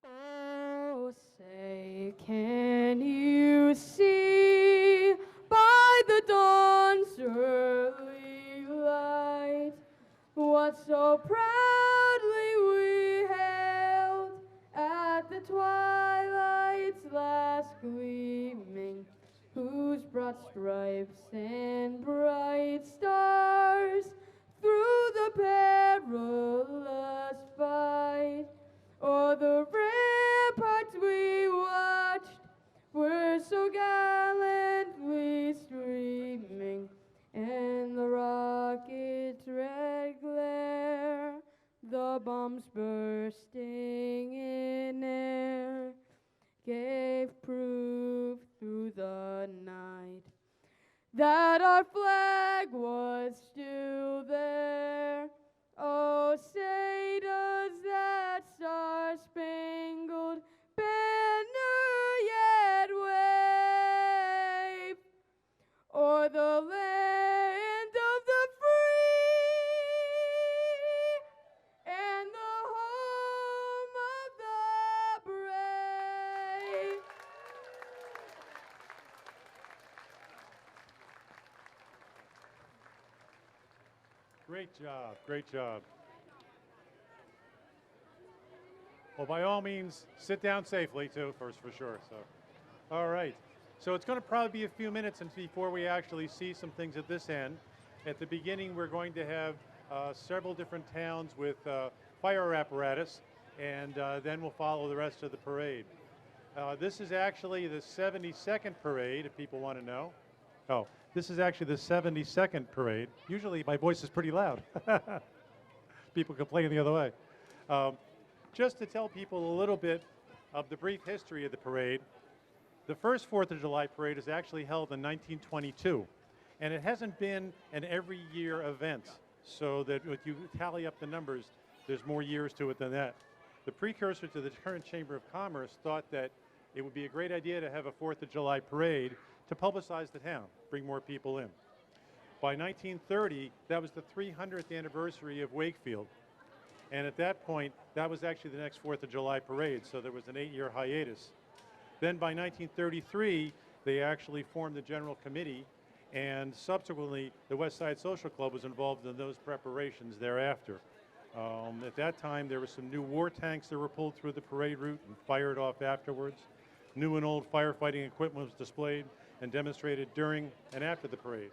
Oh, say, can you see by the dawn's early light what so proudly we hailed at the twilight's last gleaming, whose broad stripes and bright stars through the perilous fight o'er the ramparts we watched were so gallantly streaming, and the rocket's red glare, the bombs bursting in air, gave proof through the night that our flag was still there. Oh, say does that star-spangled banner yet wave o'er the land of the free and the home of the brave? Great job, great job. Well, by all means, sit down safely too, first for sure. So, all right. So it's going to probably be a few minutes before we actually see some things at this end. At the beginning, we're going to have several different towns with fire apparatus, and then we'll follow the rest of the parade. This is actually the 72nd parade, if people want to know. Oh, this is actually the 72nd parade. Usually my voice is pretty loud. People complain the other way. Just to tell people a little bit of the brief history of the parade, the first 4th of July parade is actually held in 1922, and it hasn't been an every year event, so that if you tally up the numbers, there's more years to it than that. The precursor to the current Chamber of Commerce thought that it would be a great idea to have a 4th of July parade to publicize the town, bring more people in. By 1930, that was the 300th anniversary of Wakefield. And at that point, that was actually the next 4th of July parade, so there was an 8-year hiatus. Then by 1933, they actually formed the General Committee, and subsequently, the West Side Social Club was involved in those preparations thereafter. At that time, there were some new war tanks that were pulled through the parade route and fired off afterwards. New and old firefighting equipment was displayed and demonstrated during and after the parade.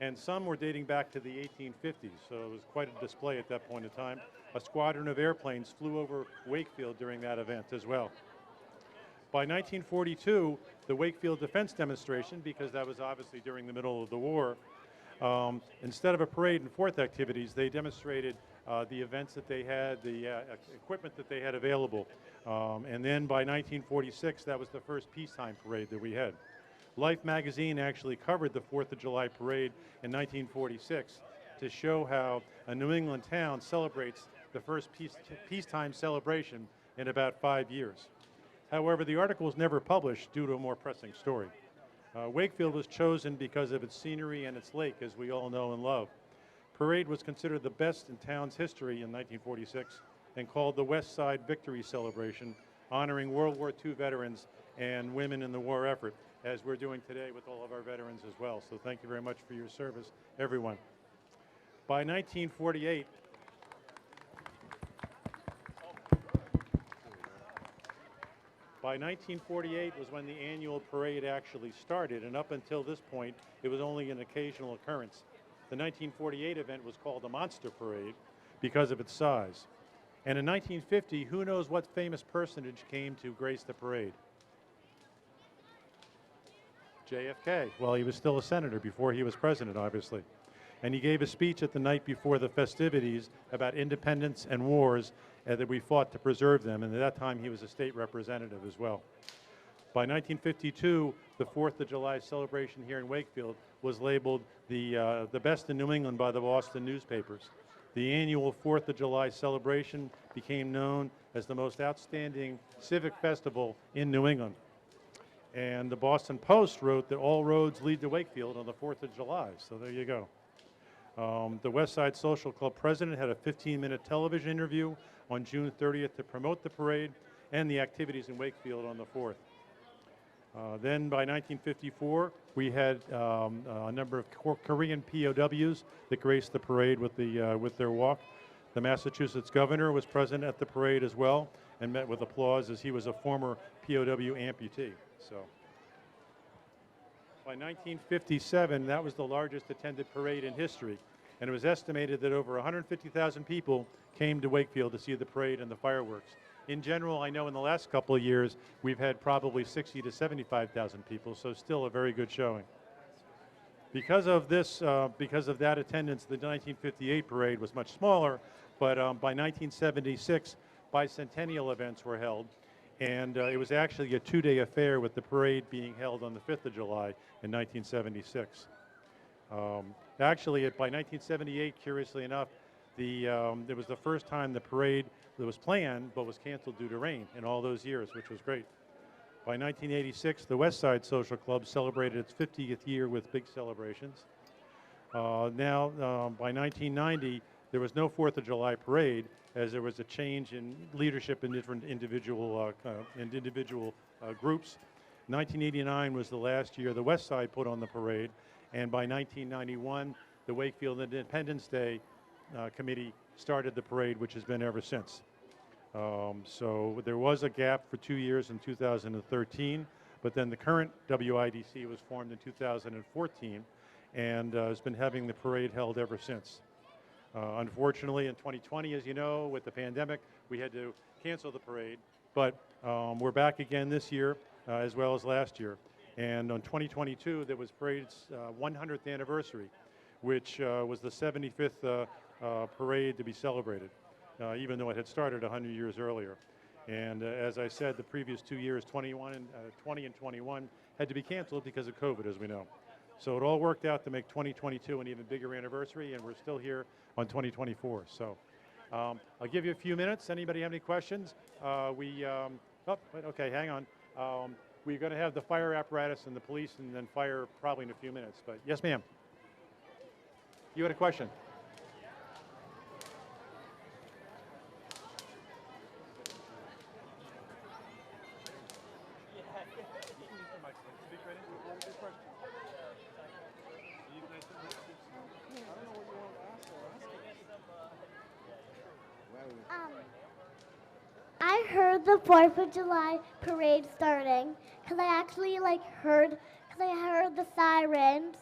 And some were dating back to the 1850s, so it was quite a display at that point in time. A squadron of airplanes flew over Wakefield during that event as well. By 1942, the Wakefield Defense Demonstration, because that was obviously during the middle of the war, instead of a parade and 4th activities, they demonstrated the events that they had, the equipment that they had available. And then by 1946, that was the first peacetime parade that we had. Life magazine actually covered the 4th of July parade in 1946 to show how a New England town celebrates the first peacetime celebration in about 5 years. However, the article was never published due to a more pressing story. Wakefield was chosen because of its scenery and its lake, as we all know and love. Parade was considered the best in town's history in 1946 and called the West Side Victory Celebration, honoring World War II veterans and women in the war effort, as we're doing today with all of our veterans as well. So thank you very much for your service, everyone. By 1948, By 1948 was when the annual parade actually started, and up until this point, it was only an occasional occurrence. The 1948 event was called the Monster Parade because of its size. And in 1950, who knows what famous personage came to grace the parade? JFK. Well, he was still a senator before he was president, obviously. And he gave a speech at the night before the festivities about independence and wars that we fought to preserve them. And at that time, he was a state representative as well. By 1952, the 4th of July celebration here in Wakefield was labeled the best in New England by the Boston newspapers. The annual 4th of July celebration became known as the most outstanding civic festival in New England. And the Boston Post wrote that all roads lead to Wakefield on the 4th of July. So there you go. The West Side Social Club president had a 15-minute television interview on June 30th to promote the parade, and the activities in Wakefield on the 4th. Then by 1954, we had a number of Korean POWs that graced the parade with their walk. The Massachusetts governor was present at the parade as well and met with applause as he was a former POW amputee. So by 1957, that was the largest attended parade in history, and it was estimated that over 150,000 people came to Wakefield to see the parade and the fireworks. In general, I know in the last couple of years, we've had probably 60 to 75,000 people, so still a very good showing. Because of that attendance, the 1958 parade was much smaller, but by 1976, bicentennial events were held, and it was actually a 2-day affair with the parade being held on the 5th of July in 1976. Actually, by 1978, curiously enough, it was the first time the parade that was planned but was canceled due to rain in all those years, which was great. By 1986, the West Side Social Club celebrated its 50th year with big celebrations. By 1990, there was no 4th of July parade, as there was a change in leadership in different individual groups. 1989 was the last year the West Side put on the parade, and by 1991, the Wakefield Independence Day Committee started the parade, which has been ever since. So there was a gap for 2 years in 2013, but then the current WIDC was formed in 2014 and has been having the parade held ever since. Unfortunately, in 2020, as you know, with the pandemic, we had to cancel the parade, but we're back again this year as well as last year. And on 2022, there was parade's 100th anniversary, which was the 75th parade to be celebrated, even though it had started 100 years earlier. And as I said, the previous 2 years, 20 and 21, had to be canceled because of COVID, as we know. So it all worked out to make 2022 an even bigger anniversary, and we're still here on 2024. So I'll give you a few minutes. Anybody have any questions? Okay, hang on. We're going to have the fire apparatus and the police and then fire probably in a few minutes. But yes, ma'am. You had a question? I heard the 4th of July parade starting because I actually heard the sirens.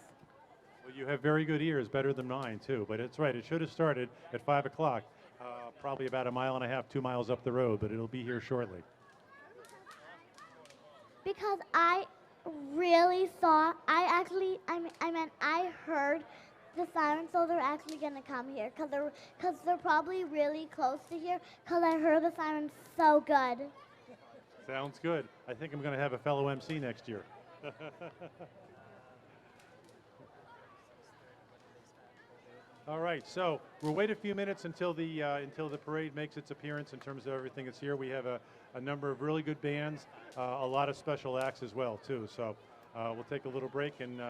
Well, you have very good ears, better than mine too, but it's right. It should have started at 5 o'clock, probably about 1.5 miles, 2 miles up the road, but it'll be here shortly. Because I really saw, I heard the sirens, so they're actually going to come here because they're probably really close to here because I heard the sirens so good. Sounds good. I think I'm going to have a fellow MC next year. All right, so we'll wait a few minutes until the parade makes its appearance in terms of everything that's here. We have a number of really good bands, a lot of special acts as well, too. So we'll take a little break and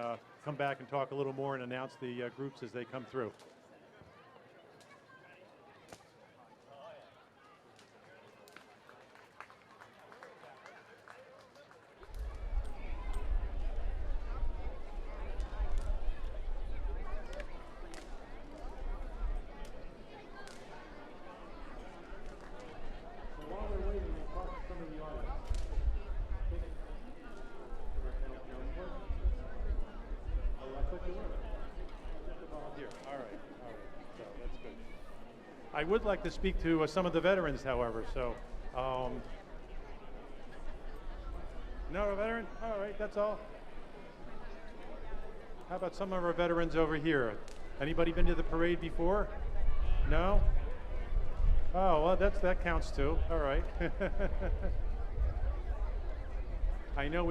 come back and talk a little more and announce the groups as they come through. I would like to speak to some of the veterans, however, so. No, a veteran? All right, that's all. How about some of our veterans over here? Anybody been to the parade before? No? Oh, well, that counts too. All right. I know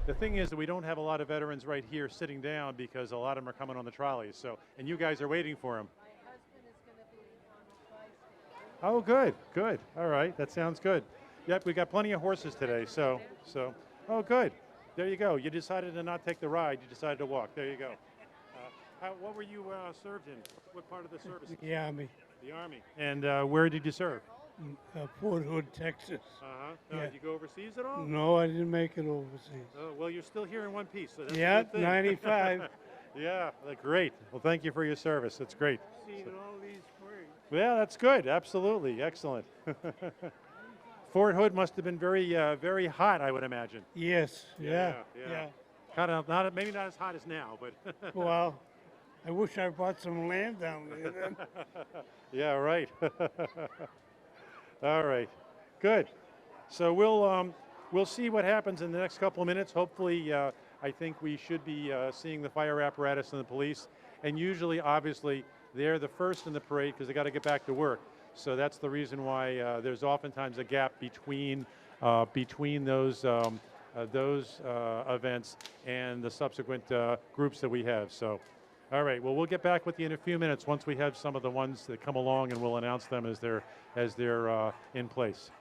the thing is that we don't have a lot of veterans right here sitting down because a lot of them are coming on the trolleys, so, and you guys are waiting for them. Oh, good, good. All right, that sounds good. Yep, we got plenty of horses today, so, oh, good. There you go. You decided to not take the ride. You decided to walk. There you go. What were you served in? What part of the service? The Army. The Army. And where did you serve? Fort Hood, Texas. Uh-huh. Yeah. Did you go overseas at all? No, I didn't make it overseas. Oh, well, you're still here in one piece, so that's a Yeah, good thing. 95. Yeah, great. Well, thank you for your service. That's great. Seen all these springs. Yeah, that's good. Absolutely. Excellent. Fort Hood must have been very, very hot, I would imagine. Yes, yeah. Kind of not, maybe not as hot as now, but. Well, I wish I bought some land down there then. Yeah, right. All right, good. So we'll see what happens in the next couple of minutes. Hopefully, I think we should be seeing the fire apparatus and the police. And usually, obviously, they're the first in the parade because they got to get back to work. So that's the reason why there's oftentimes a gap between those events and the subsequent groups that we have. So. All right. Well, we'll get back with you in a few minutes once we have some of the ones that come along, and we'll announce them as they're in place.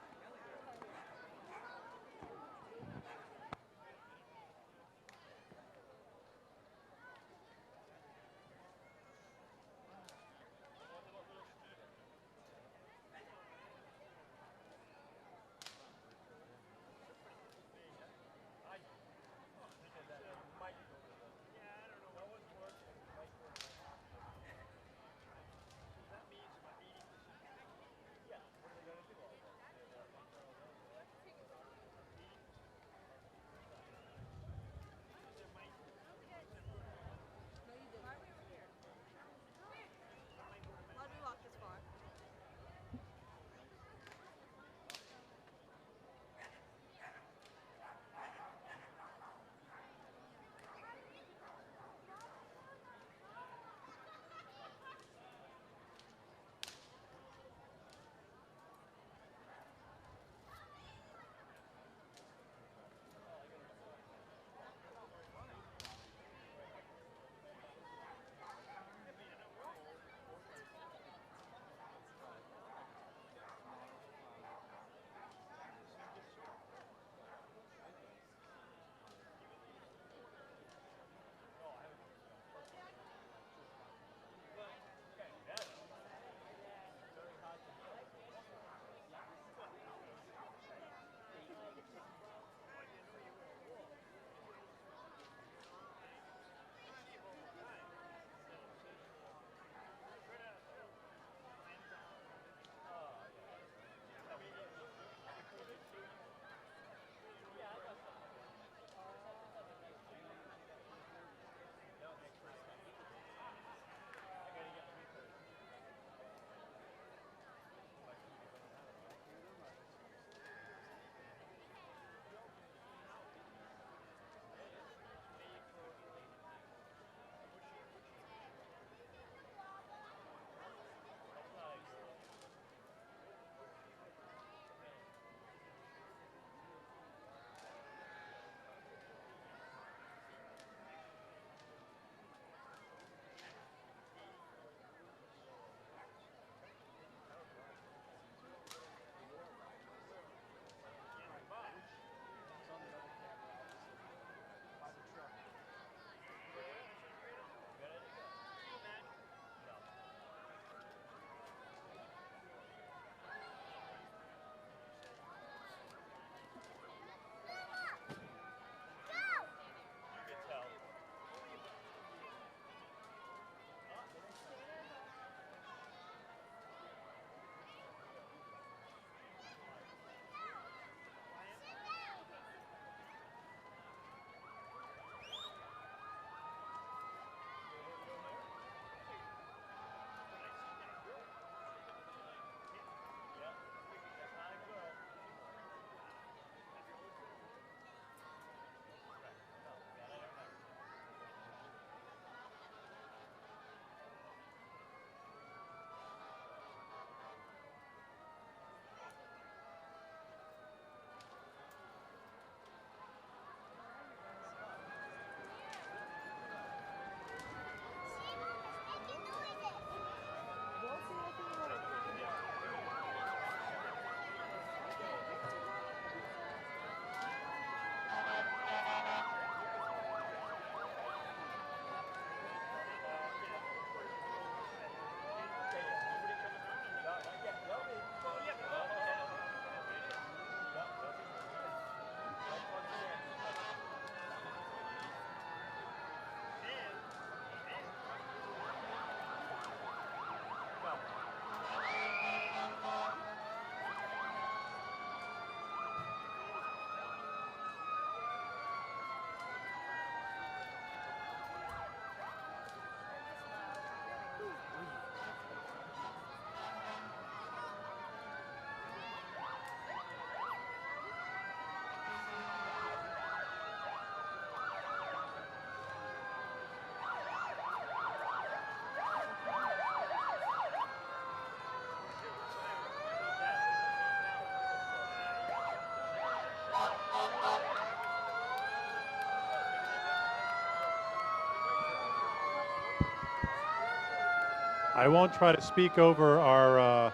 I won't try to speak over our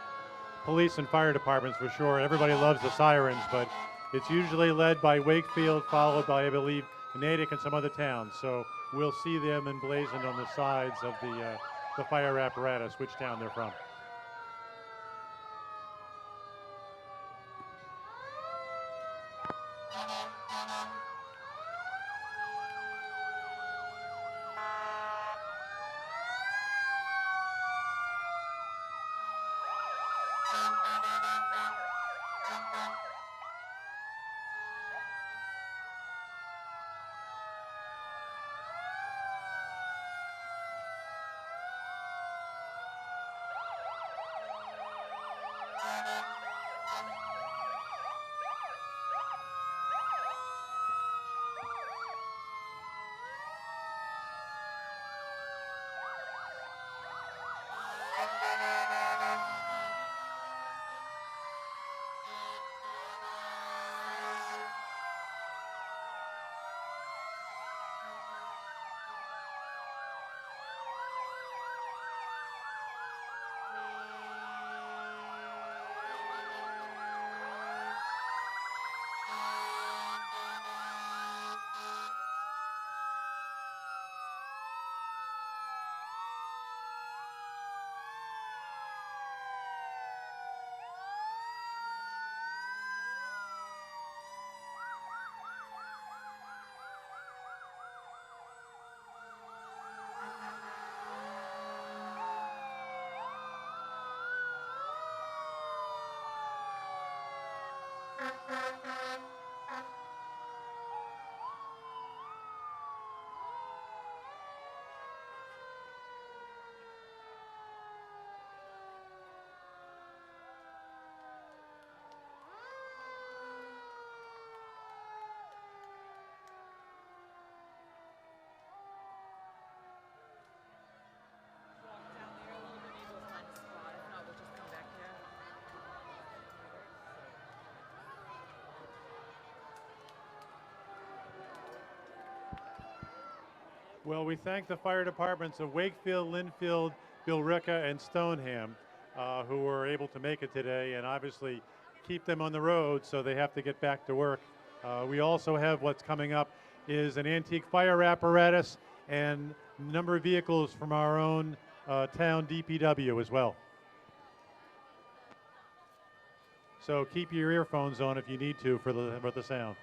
police and fire departments for sure. Everybody loves the sirens, but it's usually led by Wakefield, followed by, I believe, Natick and some other towns. So we'll see them emblazoned on the sides of the fire apparatus, which town they're from. Well, we thank the fire departments of Wakefield, Linfield, Billerica, and Stoneham who were able to make it today, and obviously keep them on the road so they have to get back to work. We also have what's coming up is an antique fire apparatus and a number of vehicles from our own town DPW as well. So keep your earphones on if you need to for the sound.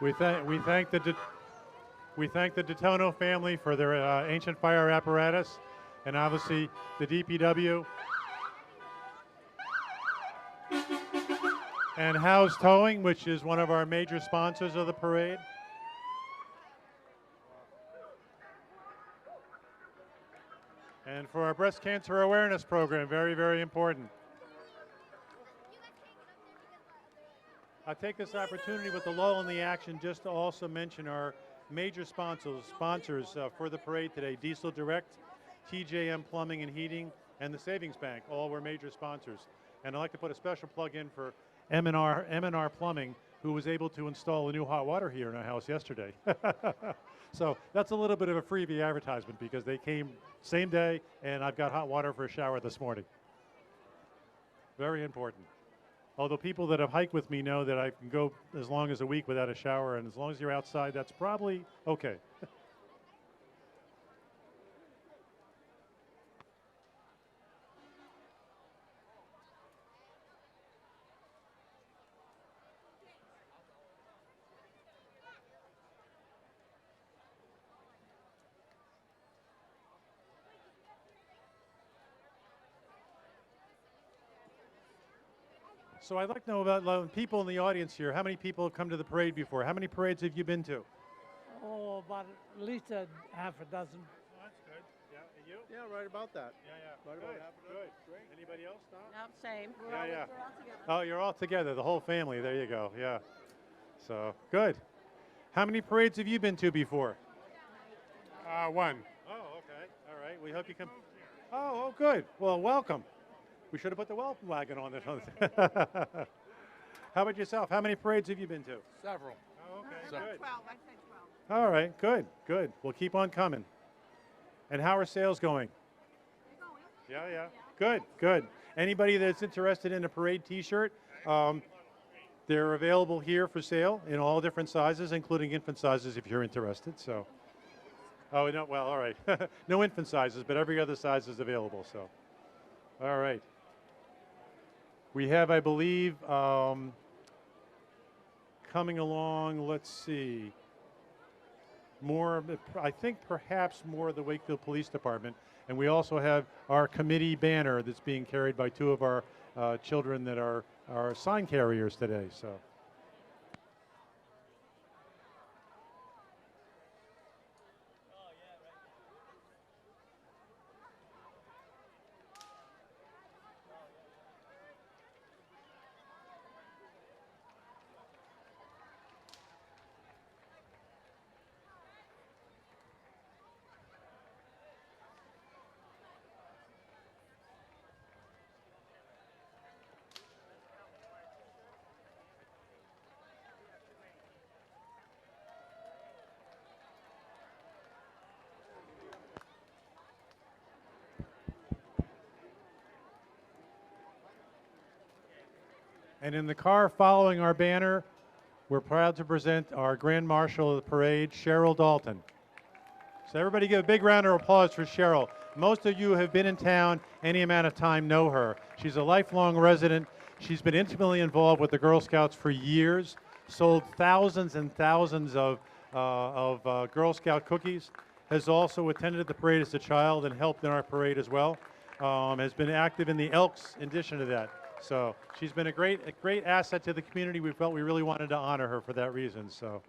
We thank the Detono family for their ancient fire apparatus, and obviously the DPW and House Towing, which is one of our major sponsors of the parade. And for our breast cancer awareness program, very, very important. I take this opportunity with the lull in the action just to also mention our major sponsors for the parade today: Diesel Direct, TJM Plumbing and Heating, and the Savings Bank. All were major sponsors. And I'd like to put a special plug in for M&R Plumbing, who was able to install a new hot water heater in our house yesterday. So that's a little bit of a freebie advertisement because they came same day, and I've got hot water for a shower this morning. Very important. Although people that have hiked with me know that I can go as long as a week without a shower, and as long as you're outside, that's probably okay. So I'd like to know about people in the audience here. How many people have come to the parade before? How many parades have you been to? Oh, about at least a half a dozen. Oh, that's good. Yeah, and you? Yeah, right about that. Yeah. Right Good, about half a dozen. good. Great. Anybody else? Tom? Nope, same. Yeah. Oh, you're all together, the whole family. There you go. Yeah. So good. How many parades have you been to before? One. Oh, okay. All right. We hope you come. Oh, good. Well, welcome. We should have put the welcome wagon on it. How about yourself? How many parades have you been to? Several. Oh, okay. So- 12, I said 12. All right. Good. We'll keep on coming. And how are sales going? Yeah. Good. Anybody that's interested in a parade T-shirt, they're available here for sale in all different sizes, including infant sizes if you're interested. So, oh no, well, all right, no infant sizes, but every other size is available. So, all right. We have, I believe, coming along. Let's see. More, I think perhaps more of the Wakefield Police Department. And we also have our committee banner that's being carried by two of our children that are sign carriers today. So. And in the car following our banner, we're proud to present our Grand Marshal of the parade, Cheryl Dalton. So everybody give a big round of applause for Cheryl. Most of you have been in town any amount of time, know her. She's a lifelong resident. She's been intimately involved with the Girl Scouts for years, sold thousands and thousands of Girl Scout cookies, has also attended the parade as a child and helped in our parade as well, has been active in the Elks in addition to that. So she's been a great asset to the community. We felt we really wanted to honor her for that reason. So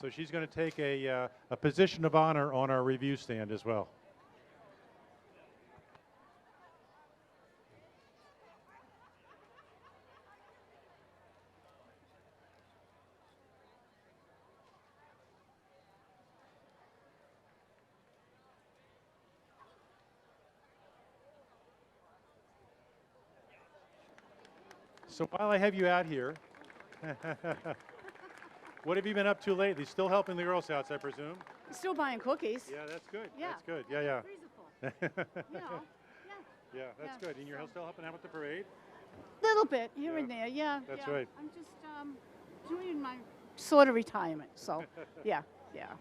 she's going to take a position of honor on our review stand as well. So while I have you out here, what have you been up to lately? Still helping the Girl Scouts, I presume? Still buying cookies. Yeah, that's good. Yeah. That's good. Yeah. Freezer full. You know, Yeah, that's Yeah, good. And you're so- still helping out with the parade? little bit here Yeah, and there. Yeah. that's yeah. right. I'm just doing my sort of retirement. So, yeah.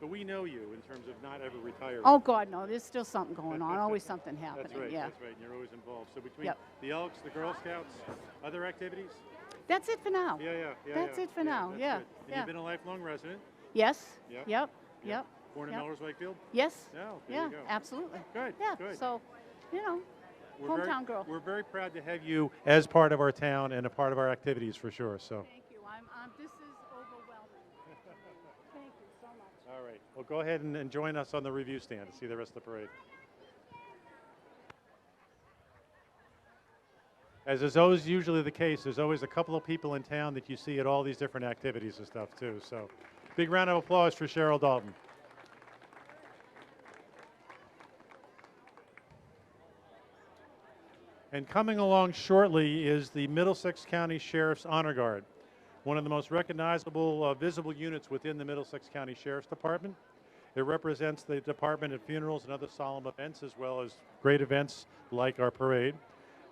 But we know you in terms of not ever retiring. Oh God, no. There's still something going on. Always something happening. That's right. Yeah. That's right. And you're always involved. So between Yep. the Elks, the Girl Scouts, other activities? That's it for now. Yeah. That's it for now, That's yeah, good. And yeah. you've been a lifelong resident? Yes. Yep. Yep. Yeah. Yep. Born in Yep. Melrose, Wakefield? Yes. Yeah. There Yeah. you go. Absolutely. Good. Yeah. Good. So, you know, hometown girl. We're very proud to have you as part of our town and a part of our activities for sure. So. Thank you. This is overwhelming. Thank you so much. All right. Well, go ahead and join us on the review stand to see the rest of the parade. As is always usually the case, there's always a couple of people in town that you see at all these different activities and stuff too. So big round of applause for Cheryl Dalton. And coming along shortly is the Middlesex County Sheriff's Honor Guard, one of the most recognizable visible units within the Middlesex County Sheriff's Department. It represents the department at funerals and other solemn events, as well as great events like our parade.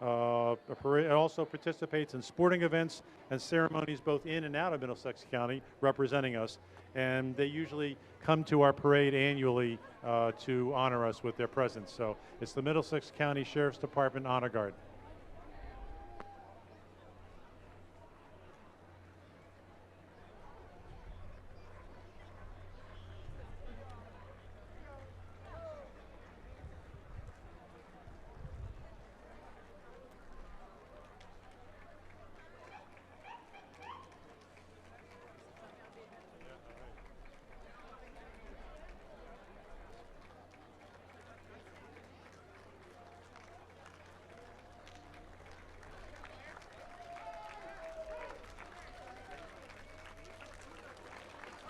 It also participates in sporting events and ceremonies both in and out of Middlesex County, representing us. And they usually come to our parade annually to honor us with their presence. So it's the Middlesex County Sheriff's Department Honor Guard.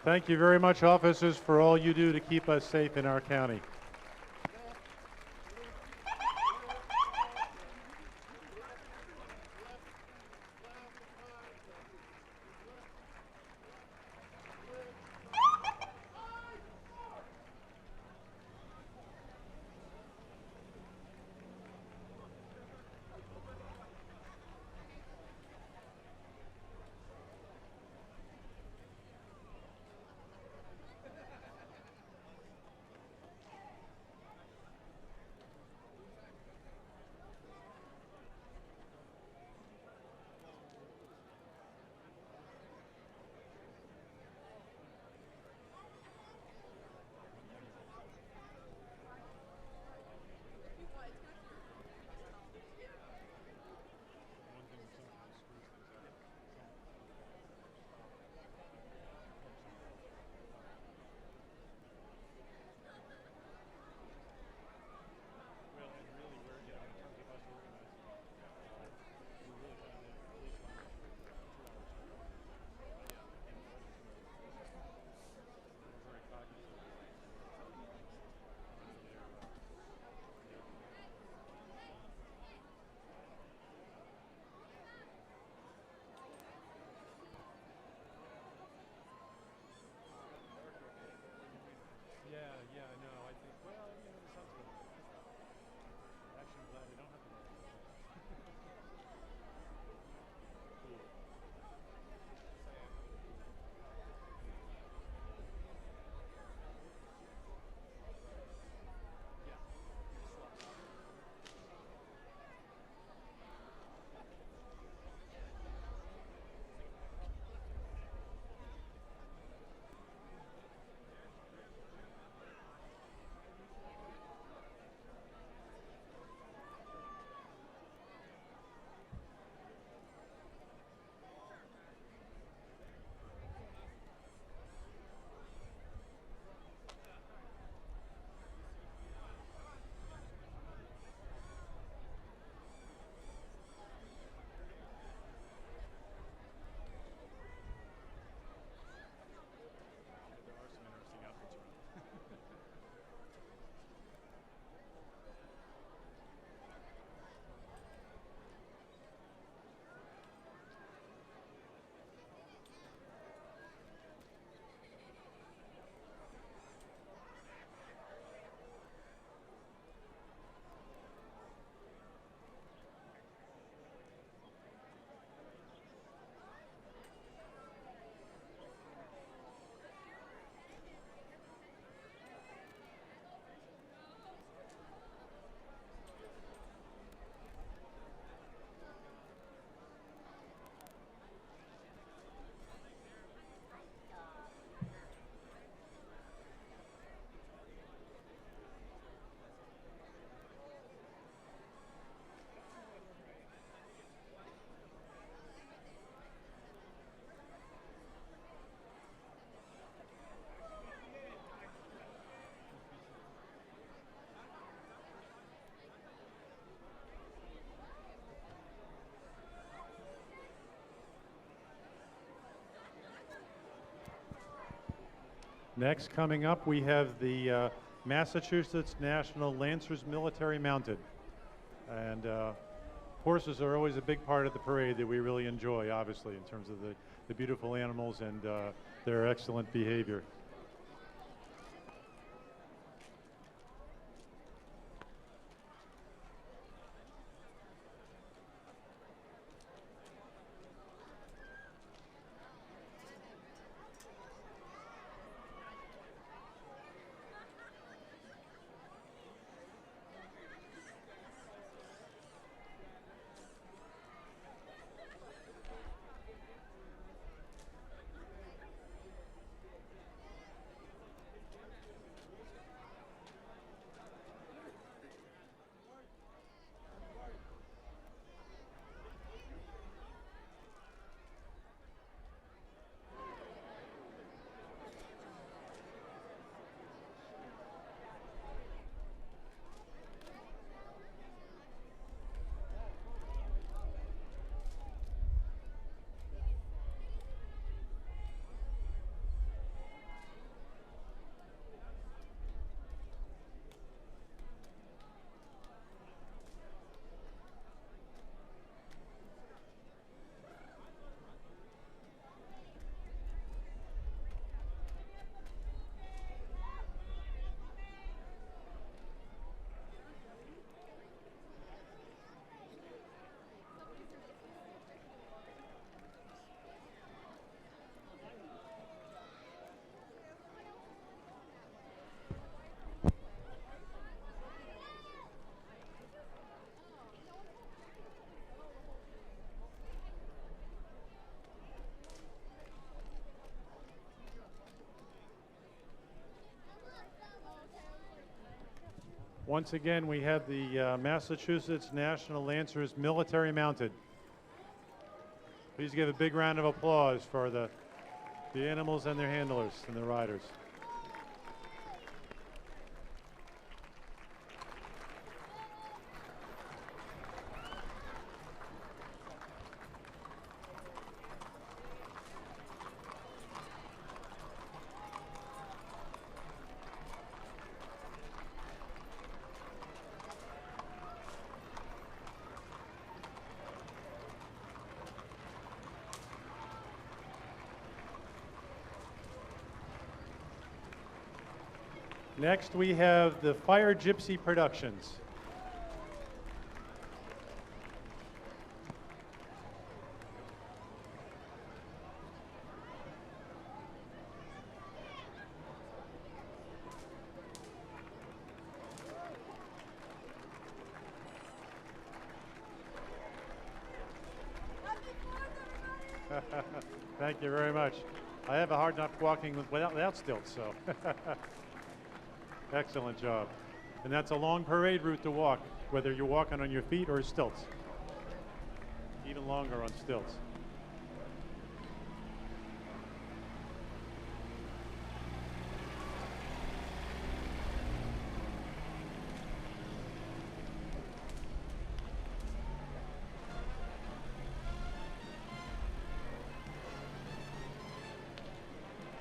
Thank you very much, officers, for all you do to keep us safe in our county. Yeah, I know. I think, well, you know, the sun's going to actually, I'm glad I don't have to. Cool. There are some interesting outfits around. Next, coming up, we have the Massachusetts National Lancers Military Mounted. And horses are always a big part of the parade that we really enjoy, obviously, in terms of the beautiful animals and their excellent behavior. Once again, we have the Massachusetts National Lancers Military Mounted. Please give a big round of applause for the animals and their handlers and their riders. Next, we have the Fire Gypsy Productions. Thank you very much. I have a hard enough walking without stilts, so. Excellent job. And that's a long parade route to walk, whether you're walking on your feet or stilts. Even longer on stilts.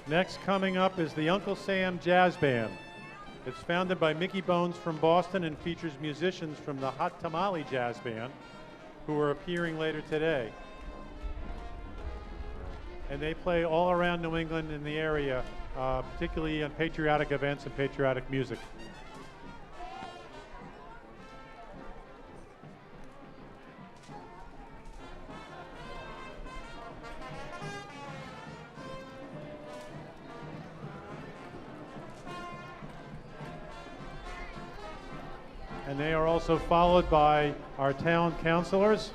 Next coming up is the Uncle Sam Jazz Band. It's founded by Mickey Bones from Boston and features musicians from the Hot Tamale Jazz Band who are appearing later today. And they play all around New England in the area, particularly on patriotic events and patriotic music. And they are also followed by our town councilors.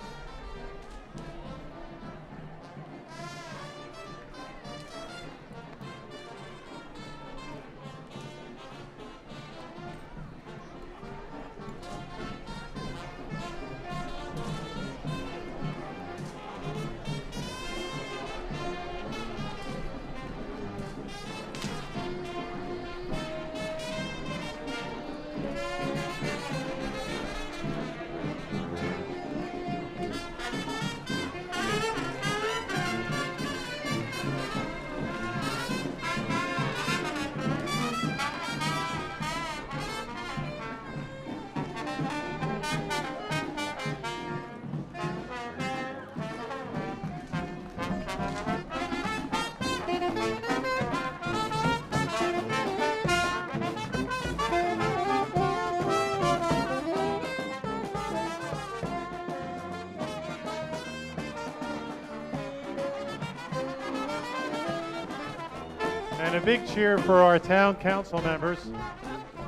And a big cheer for our town council members.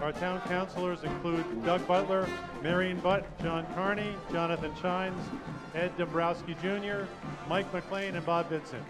Our town councilors include Doug Butler, Marion Butt, John Carney, Jonathan Shines, Ed Dombrowski Jr., Mike McLean, and Bob Vincent.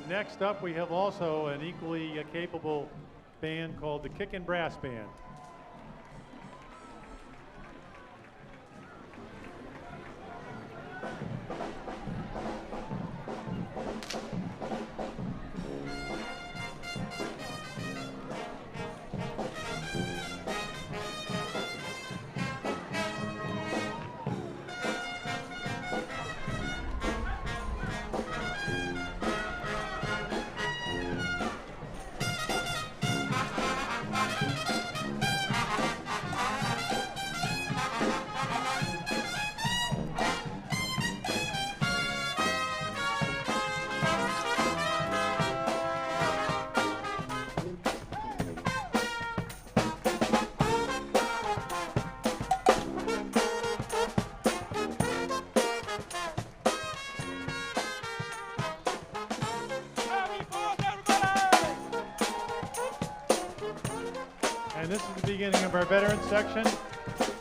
Next up, we have also an equally capable band called the Kickin' Brass Band. And this is the beginning of our veterans section.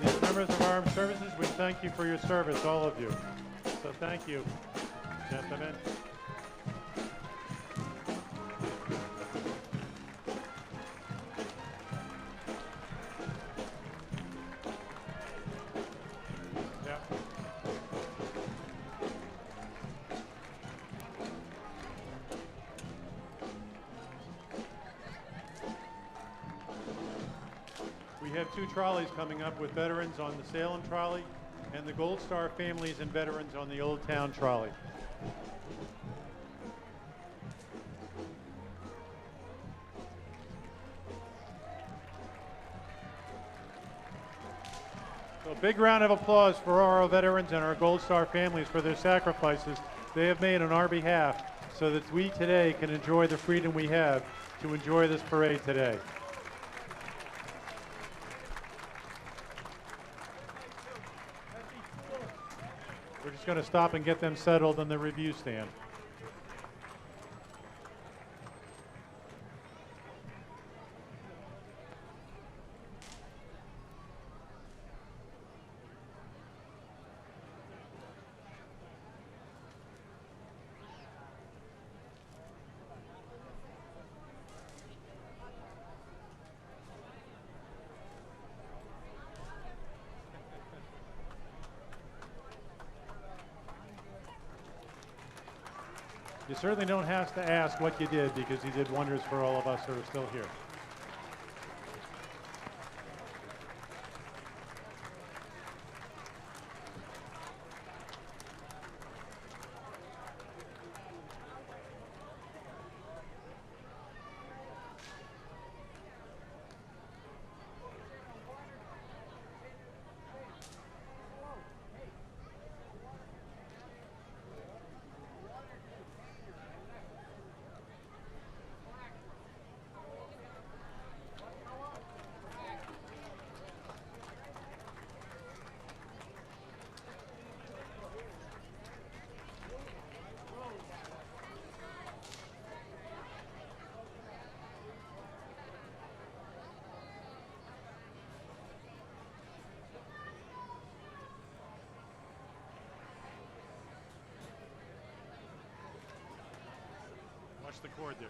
These members of armed services, we thank you for your service, all of you. So thank you, gentlemen. Yeah. We have 2 trolleys coming up with veterans on the Salem trolley and the Gold Star families and veterans on the Old Town trolley. So a big round of applause for our veterans and our Gold Star families for their sacrifices they have made on our behalf so that we today can enjoy the freedom we have to enjoy this parade today. We're just going to stop and get them settled on the review stand. You certainly don't have to ask what you did because you did wonders for all of us who are still here. Watch the cord there.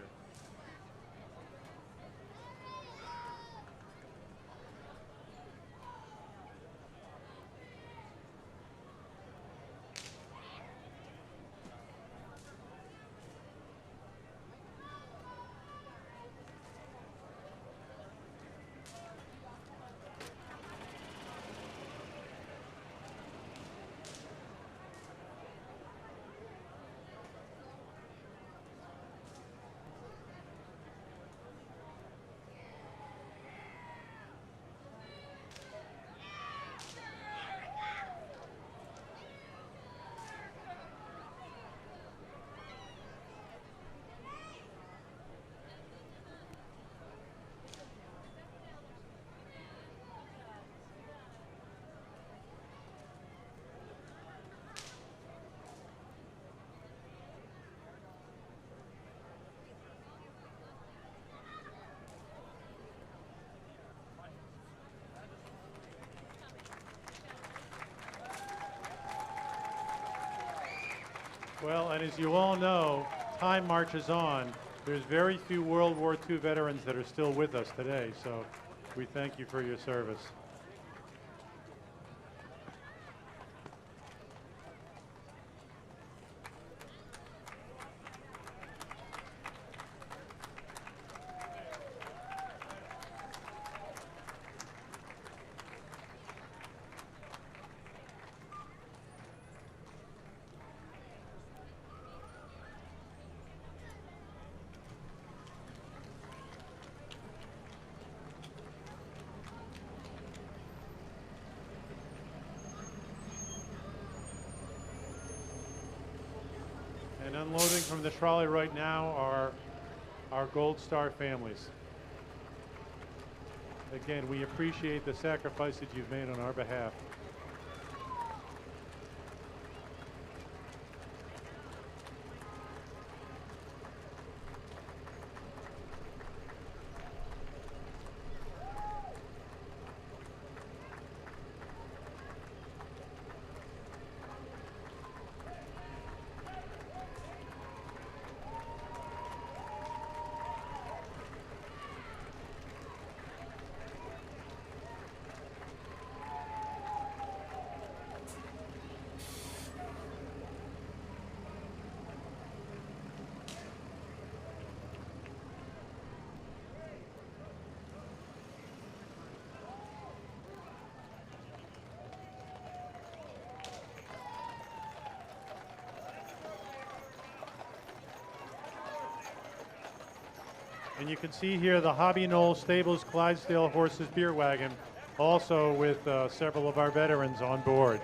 Well, and as you all know, time marches on. There's very few World War II veterans that are still with us today, so we thank you for your service. And unloading from the trolley right now are our Gold Star families. Again, we appreciate the sacrifices you've made on our behalf. And you can see here the Hobby Knoll Stables Clydesdale Horses Beer Wagon, also with several of our veterans on board.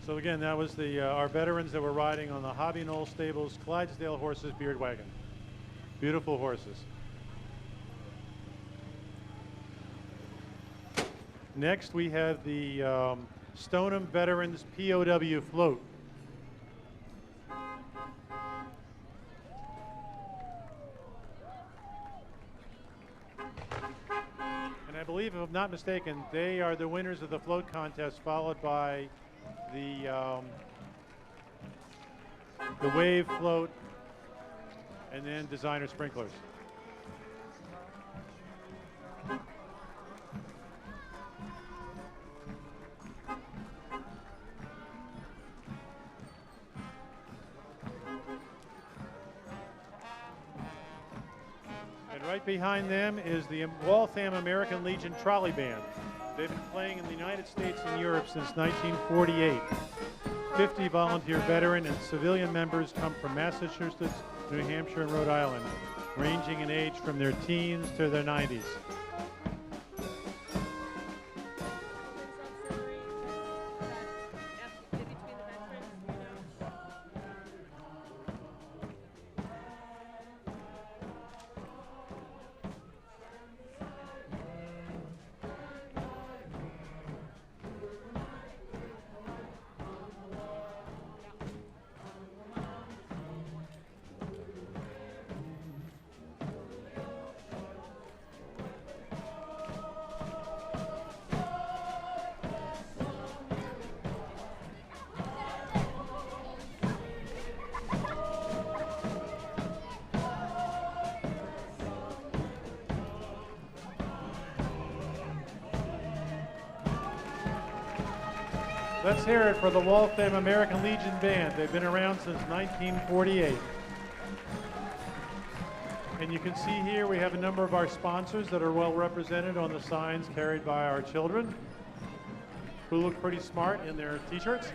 So again, that was our veterans that were riding on the Hobby Knoll Stables Clydesdale Horses Beard Wagon. Beautiful horses. Next, we have the Stoneham Veterans POW float. And I believe, if I'm not mistaken, they are the winners of the float contest, followed by the wave float, and then designer sprinklers. And right behind them is the Waltham American Legion Trolley Band. They've been playing in the United States and Europe since 1948. 50 volunteer veteran and civilian members come from Massachusetts, New Hampshire, and Rhode Island, ranging in age from their teens to their 90s. Let's hear it for the Waltham American Legion Band. They've been around since 1948. And you can see here we have a number of our sponsors that are well represented on the signs carried by our children, who look pretty smart in their t-shirts.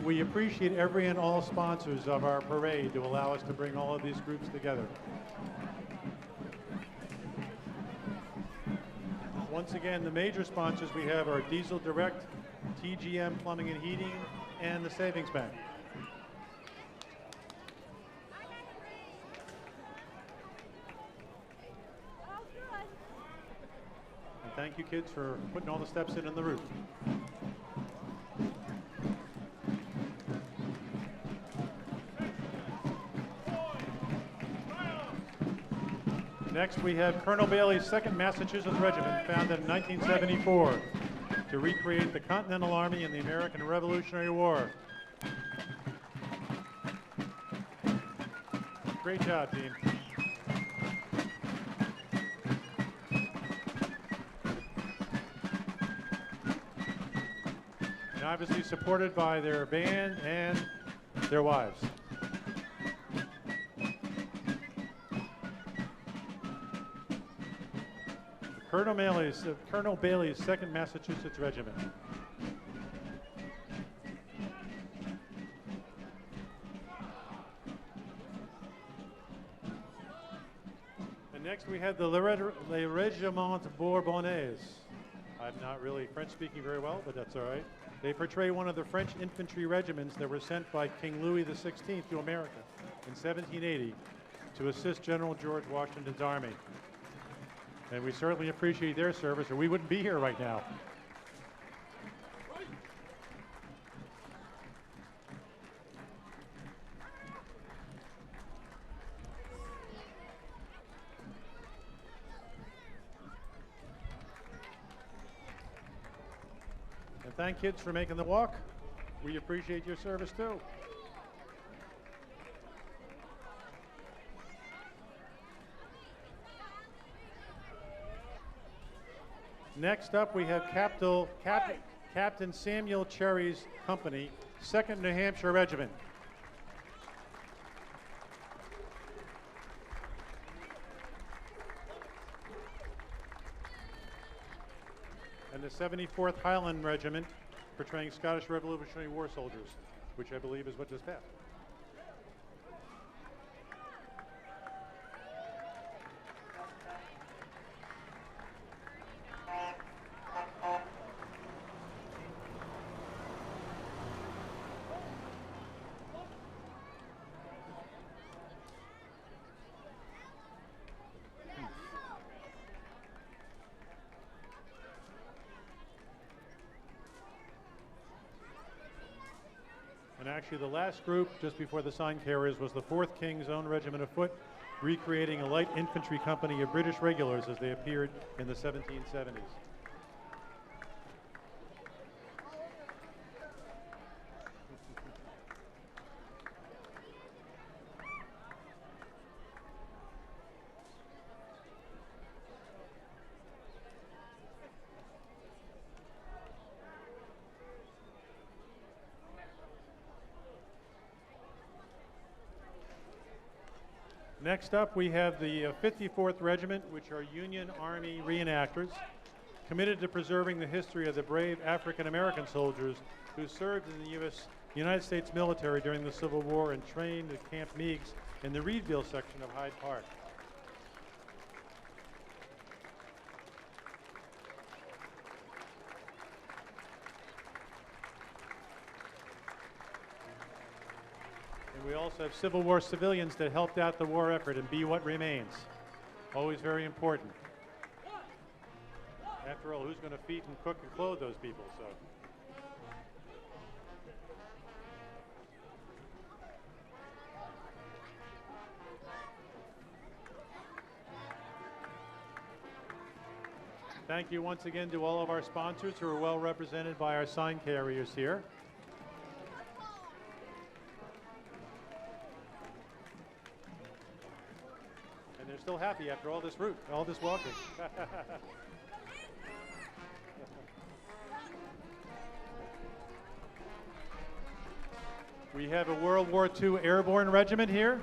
We appreciate every and all sponsors of our parade to allow us to bring all of these groups together. Once again, the major sponsors we have are Diesel Direct, TGM Plumbing and Heating, and the Savings Bank. And thank you, kids, for putting all the steps in the roof. Next, we have Colonel Bailey's 2nd Massachusetts Regiment, founded in 1974 to recreate the Continental Army in the American Revolutionary War. Great job, team. And obviously supported by their band and their wives. Colonel Bailey's 2nd Massachusetts Regiment. And next we have the Le Régiment Bourbonnais. I'm not really French speaking very well, but that's all right. They portray one of the French infantry regiments that were sent by King Louis XVI to America in 1780 to assist General George Washington's army. And we certainly appreciate their service, or we wouldn't be here right now. And thank kids for making the walk. We appreciate your service too. Next up, we have Captain Samuel Cherry's company, 2nd New Hampshire Regiment. And the 74th Highland Regiment, portraying Scottish Revolutionary War soldiers, which I believe is what just passed. And actually the last group, just before the sign carriers, was the 4th King's Own Regiment of Foot, recreating a light infantry company of British regulars as they appeared in the 1770s. Next up, we have the 54th Regiment, which are Union Army reenactors, committed to preserving the history of the brave African-American soldiers who served in the United States military during the Civil War and trained at Camp Meigs in the Reedville section of Hyde Park. We also have Civil War civilians that helped out the war effort and be what remains. Always very important. After all, who's going to feed and cook and clothe those people? So. Thank you once again to all of our sponsors who are well represented by our sign carriers here. They're still happy after all this route, all this walking. We have a World War II airborne regiment here.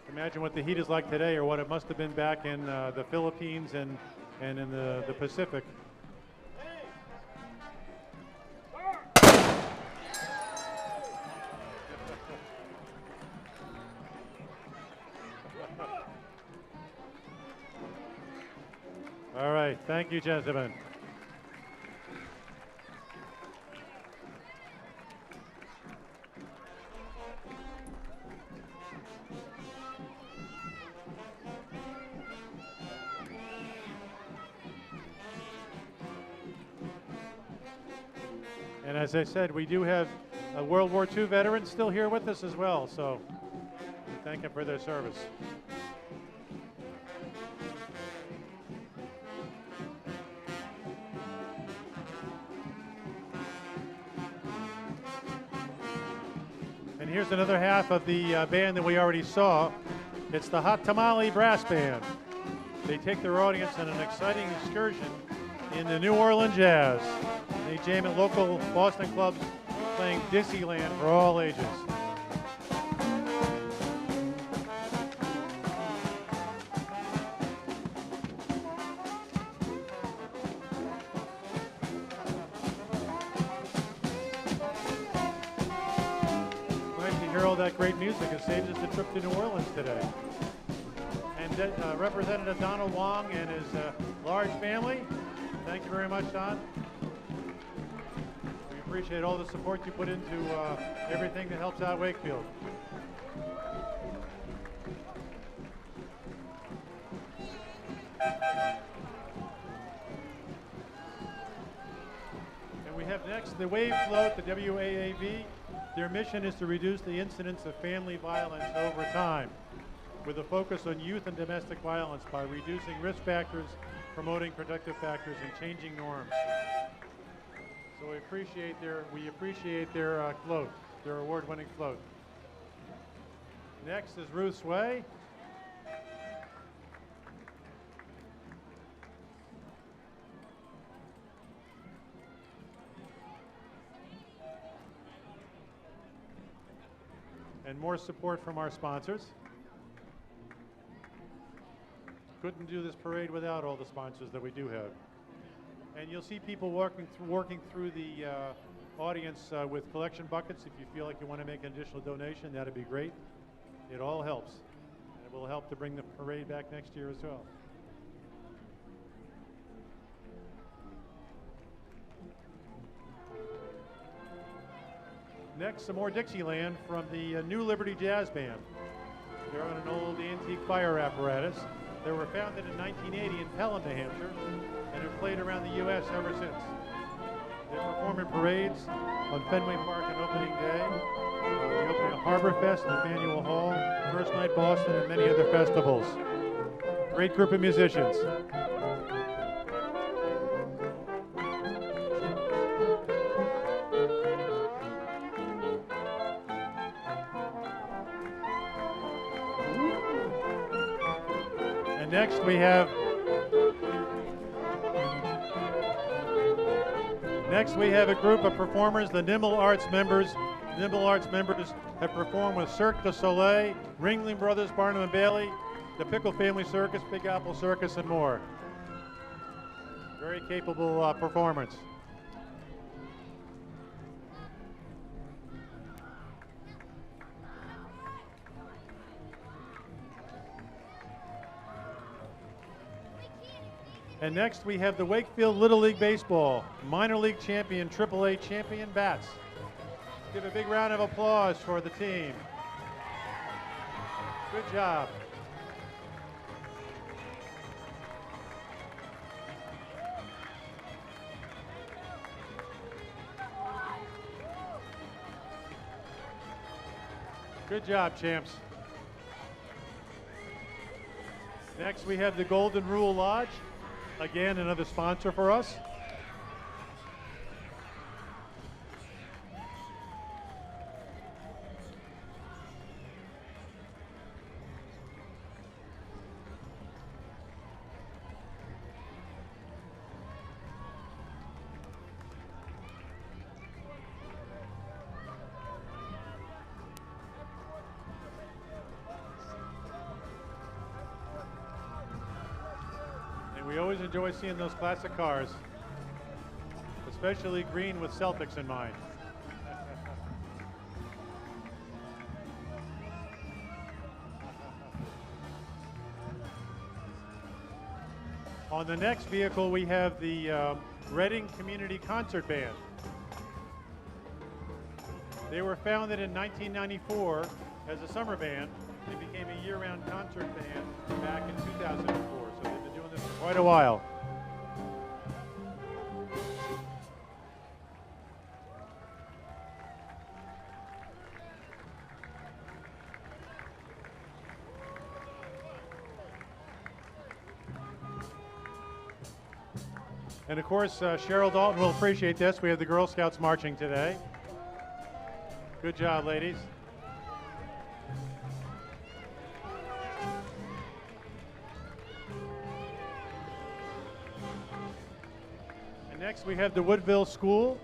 Imagine what the heat is like today, or what it must have been back in the Philippines and in the Pacific. All right, thank you, gentlemen. And as I said, we do have a World War II veteran still here with us as well, so we thank them for their service. And here's another half of the band that we already saw. It's the Hot Tamale Brass Band. They take their audience on an exciting excursion into New Orleans jazz. They jam at local Boston clubs playing Dixieland for all ages. Nice to hear all that great music. It saves us a trip to New Orleans today. And Representative Donald Wong and his large family, thank you very much, Don. We appreciate all the support you put into everything that helps out Wakefield. And we have next the Wave Float, the WAAV. Their mission is to reduce the incidence of family violence over time, with a focus on youth and domestic violence by reducing risk factors, promoting protective factors, and changing norms. So we appreciate their float, their award-winning float. Next is Ruth Sway. And more support from our sponsors. Couldn't do this parade without all the sponsors that we do have. And you'll see people working through the audience with collection buckets. If you feel like you want to make an additional donation, that'd be great. It all helps. And it will help to bring the parade back next year as well. Next, some more Dixieland from the New Liberty Jazz Band. They're on an old antique fire apparatus. They were founded in 1980 in Pelham, New Hampshire, and have played around the U.S. ever since. They perform in parades on Fenway Park on opening day, the opening of Harbor Fest and Faneuil Hall, First Night Boston, and many other festivals. Great group of musicians. Next we have a group of performers, the Nimble Arts members. Nimble Arts members have performed with Cirque du Soleil, Ringling Brothers, Barnum and Bailey, the Pickle Family Circus, Big Apple Circus, and more. Very capable performance. And next we have the Wakefield Little League Baseball, minor league champion, AAA champion bats. Give a big round of applause for the team. Good job. Good job, champs. Next we have the Golden Rule Lodge. Again, another sponsor for us. We always enjoy seeing those classic cars, especially green with Celtics in mind. On the next vehicle, we have the Reading Community Concert Band. They were founded in 1994 as a summer band. They became a year-round concert band back in 2004, so they've been doing this for quite a while. And of course, Cheryl Dalton will appreciate this. We have the Girl Scouts marching today. Good job, ladies. And next we have the Woodville School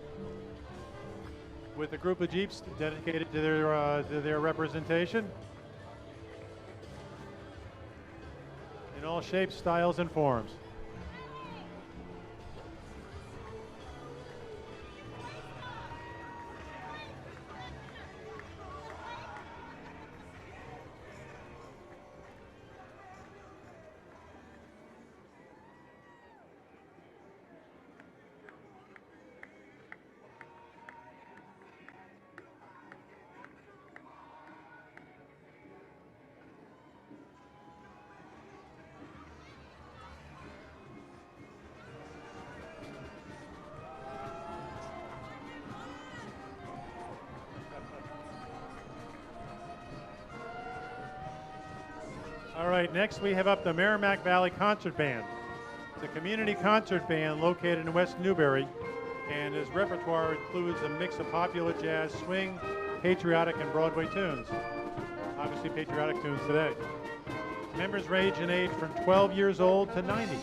with a group of Jeeps dedicated to their representation. In all shapes, styles, and forms. All right, next we have up the Merrimack Valley Concert Band. It's a community concert band located in West Newbury, and his repertoire includes a mix of popular jazz, swing, patriotic, and Broadway tunes. Obviously patriotic tunes today. Members range in age from 12 years old to 90.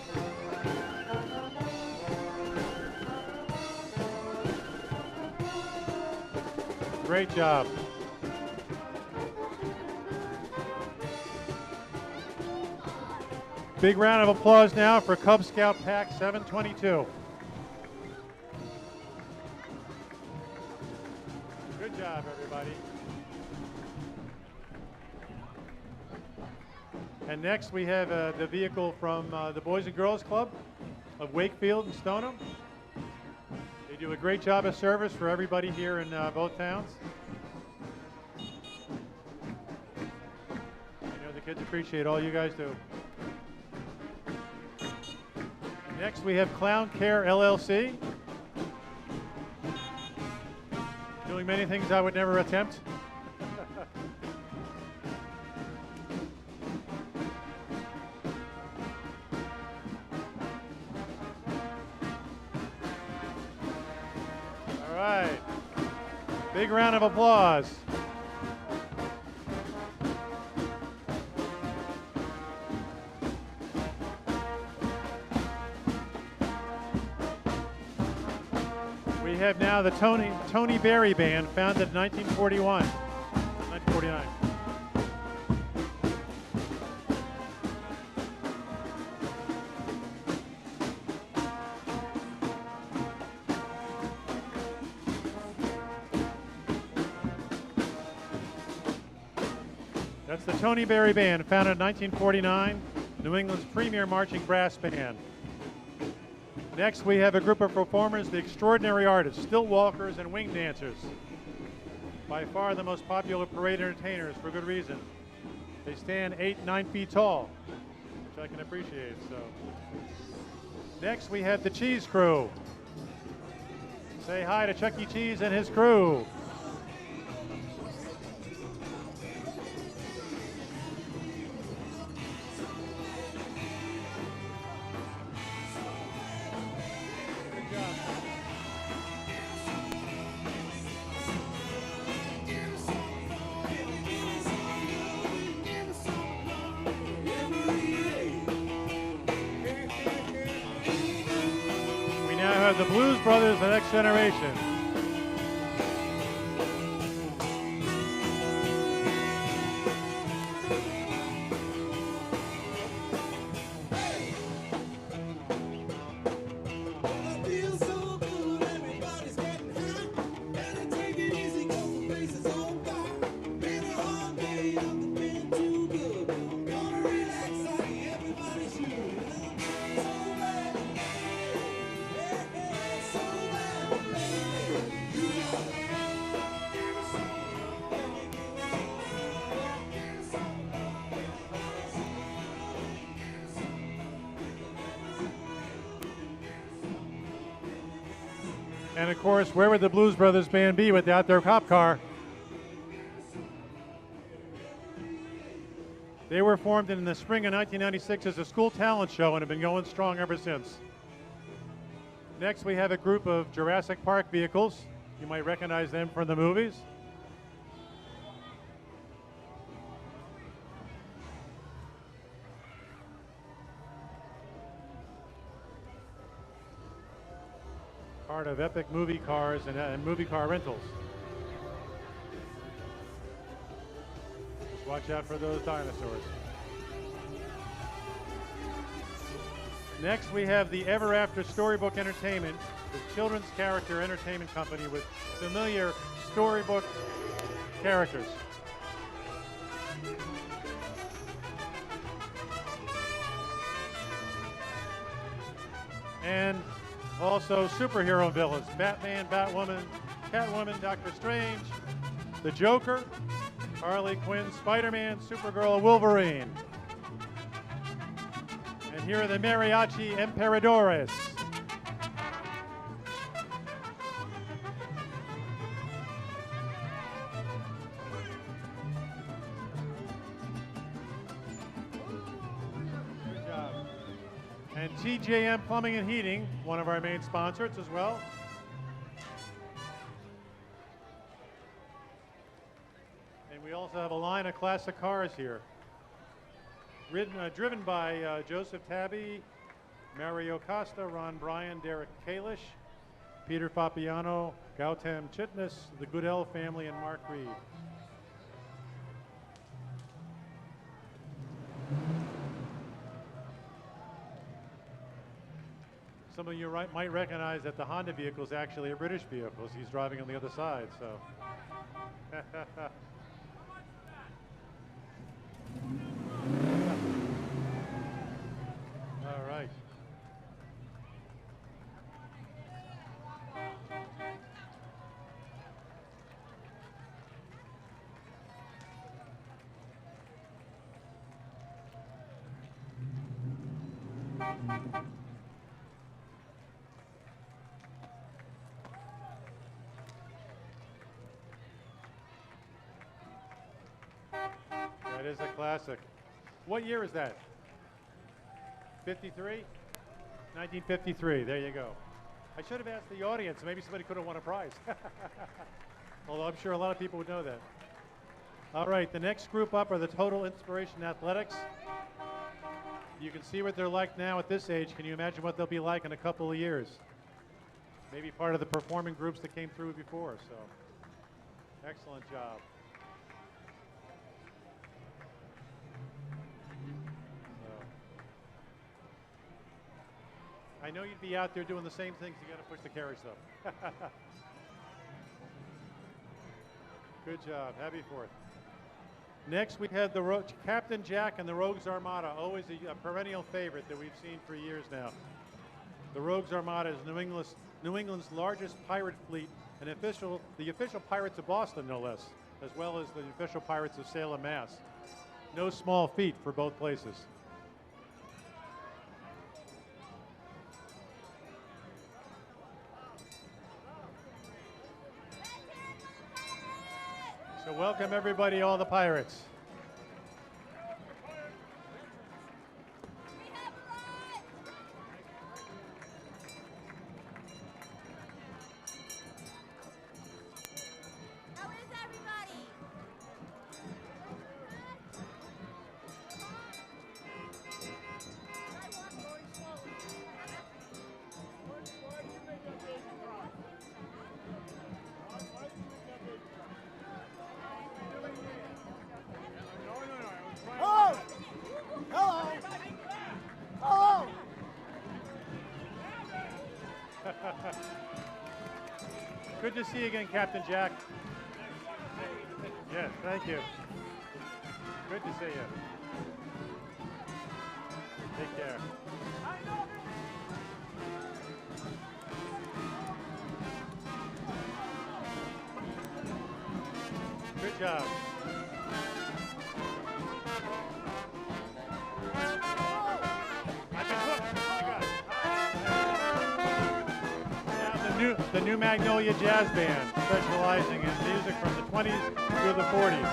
Great job. Big round of applause now for Cub Scout Pack 722. Good job, everybody. And next we have the vehicle from the Boys and Girls Club of Wakefield and Stoneham. They do a great job of service for everybody here in both towns. I know the kids appreciate all you guys do. Next we have Clown Care LLC, doing many things I would never attempt. All right, big round of applause. We have now the Tony Berry Band, founded in 1949. That's the Tony Berry Band, founded in 1949, New England's premier marching brass band. Next, we have a group of performers, the Extraordinary Artists, stilt walkers and wing dancers. By far the most popular parade entertainers, for good reason. They stand 8, 9 feet tall, which I can appreciate. So, next we have the Cheese Crew. Say hi to Chuck E. Cheese and his crew. The Blues Brothers, the next generation. And of course, where would the Blues Brothers Band be without their cop car? They were formed in the spring of 1996 as a school talent show and have been going strong ever since. Next, we have a group of Jurassic Park vehicles. You might recognize them from the movies. Part of epic movie cars and movie car rentals. Just watch out for those dinosaurs. Next, we have the Ever After Storybook Entertainment, the children's character entertainment company with familiar storybook characters. And also superhero villains, Batman, Batwoman, Catwoman, Doctor Strange, the Joker, Harley Quinn, Spider-Man, Supergirl, Wolverine. And here are the Mariachi Emperadores. Good job. And TJM Plumbing and Heating, one of our main sponsors as well. And we also have a line of classic cars here. Driven by Joseph Tabby, Mario Costa, Ron Bryan, Derek Kalish, Peter Fapiano, Gautam Chitnis, the Goodell family, and Mark Reed. Some of you might recognize that the Honda vehicle is actually a British vehicle. He's driving on the other side, so. All right. That is a classic. What year is that? 53? 1953, there you go. I should have asked the audience, maybe somebody could have won a prize. Although I'm sure a lot of people would know that. All right, the next group up are the Total Inspiration Athletics. You can see what they're like now at this age. Can you imagine what they'll be like in a couple of years? Maybe part of the performing groups that came through before, so excellent job. I know you'd be out there doing the same things. You got to push the carriage though. Good job. Happy 4th. Next, we had the Captain Jack and the Rogues Armada, always a perennial favorite that we've seen for years now. The Rogues Armada is New England's largest pirate fleet and the official pirates of Boston, no less, as well as the official pirates of Salem, Mass. No small feat for both places. So welcome everybody, all the pirates. Good to see you again, Captain Jack. Yes, thank you. Good to see you. Take care. Good job. I've been hooked. Oh my God. The new Magnolia Jazz Band, specializing in music from the 20s through the 40s.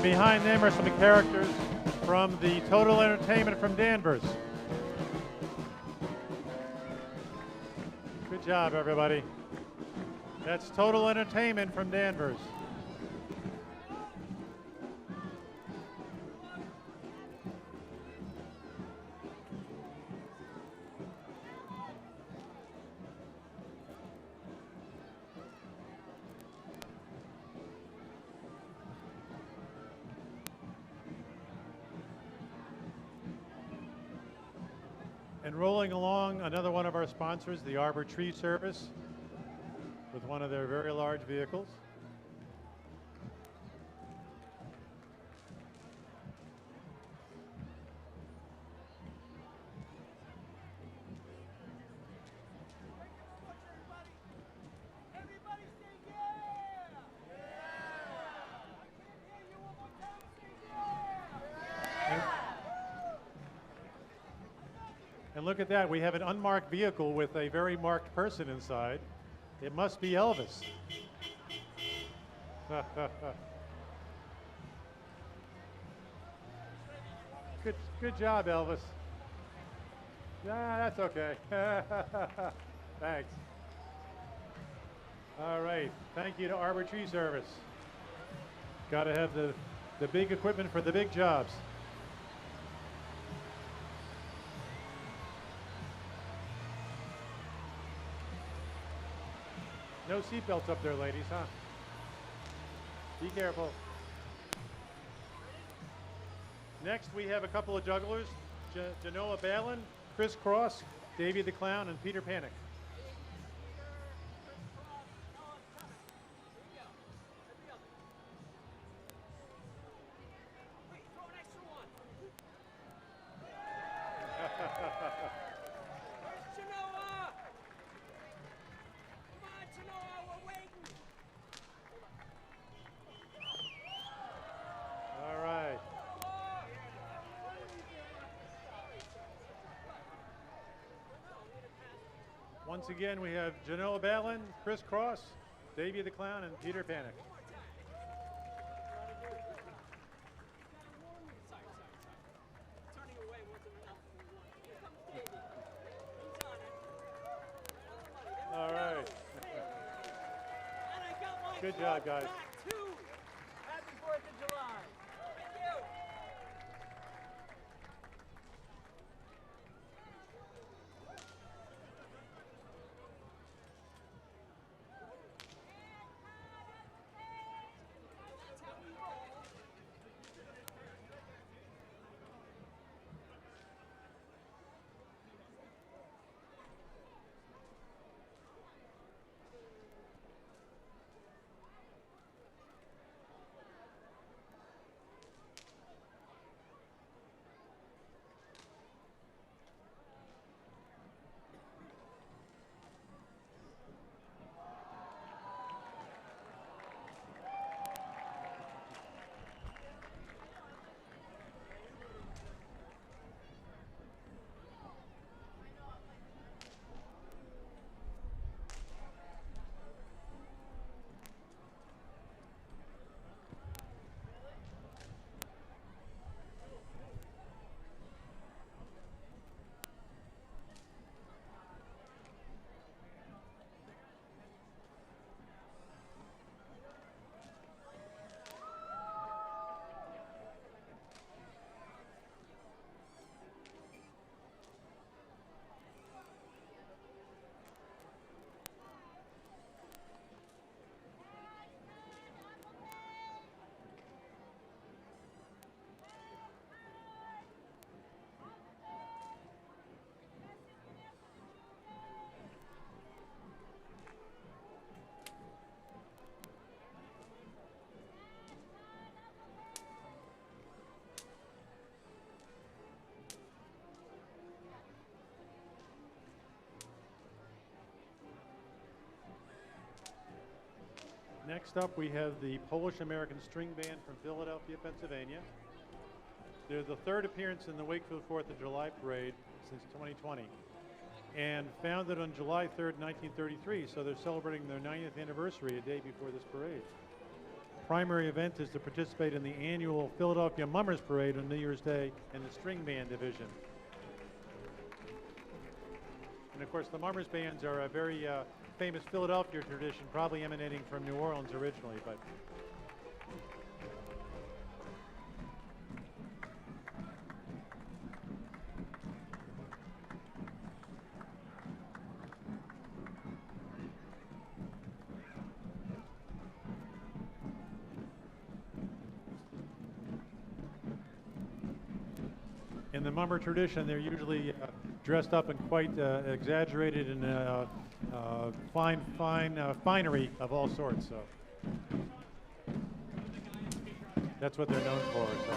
And behind them are some characters from the Total Entertainment from Danvers. Good job, everybody. That's Total Entertainment from Danvers. And rolling along, another one of our sponsors, the Arbor Tree Service, with one of their very large vehicles. And look at that, we have an unmarked vehicle with a very marked person inside. It must be Elvis. Good job, Elvis. Yeah, that's okay. Thanks. All right, thank you to Arbor Tree Service. Got to have the big equipment for the big jobs. No seatbelts up there, ladies, huh? Be careful. Next, we have a couple of jugglers, Genoa Balin, Chris Cross, Davy the Clown, and Peter Panic. Once again, we have Genoa Balin, Chris Cross, Davy the Clown, and Peter Panic. All right. Good job, guys. Happy 4th of July. Thank you. Next up, we have the Polish-American String Band from Philadelphia, Pennsylvania. They're the third appearance in the Wakefield 4th of July Parade since 2020. And founded on July 3rd, 1933, so they're celebrating their 90th anniversary a day before this parade. primary event is to participate in the annual Philadelphia Mummers Parade on New Year's Day in the string band division. And of course, the Mummers bands are a very famous Philadelphia tradition, probably emanating from New Orleans originally, but in the mummer tradition, they're usually dressed up in quite exaggerated and fine finery of all sorts. So that's what they're known for. So.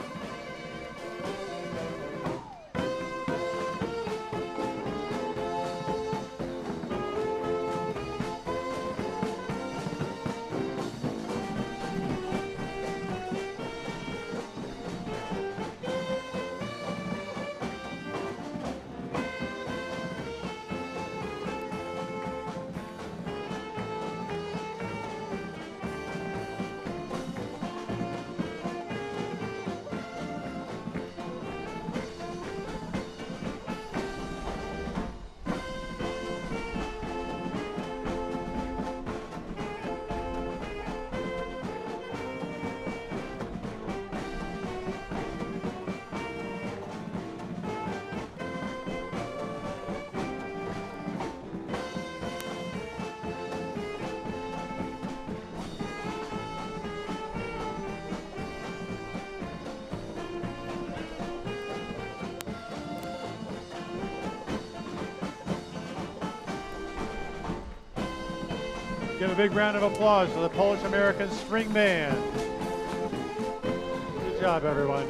Give a big round of applause to the Polish-American String Band. Good job, everyone.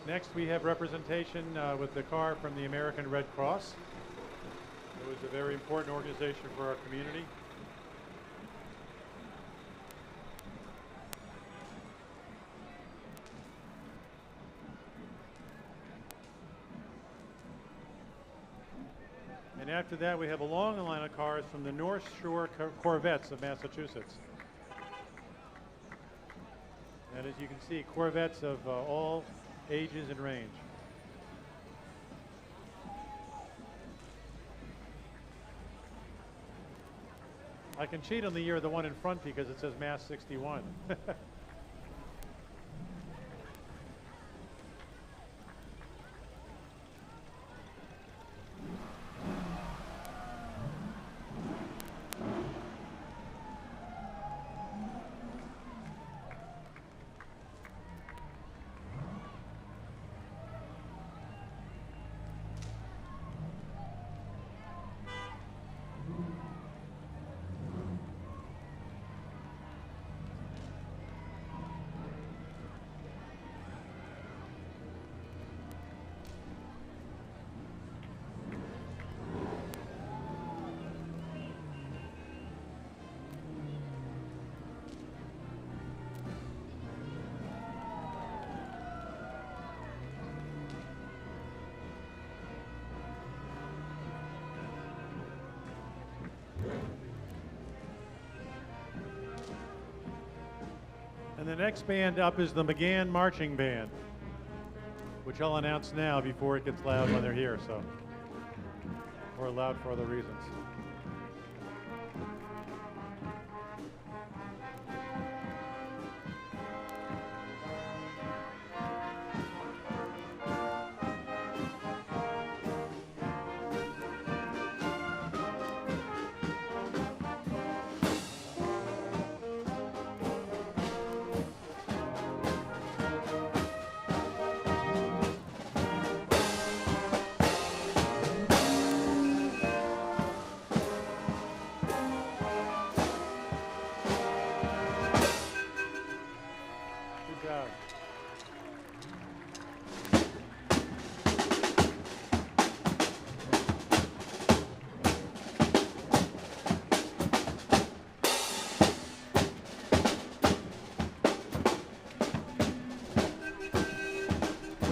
Next, we have representation with the car from the American Red Cross. It was a very important organization for our community. And after that, we have a long line of cars from the North Shore Corvettes of Massachusetts. And as you can see, Corvettes of all ages and range. I can cheat on the year of the one in front because it says Mass 61. And the next band up is the McGann Marching Band, which I'll announce now before it gets loud when they're here, so, or loud for other reasons.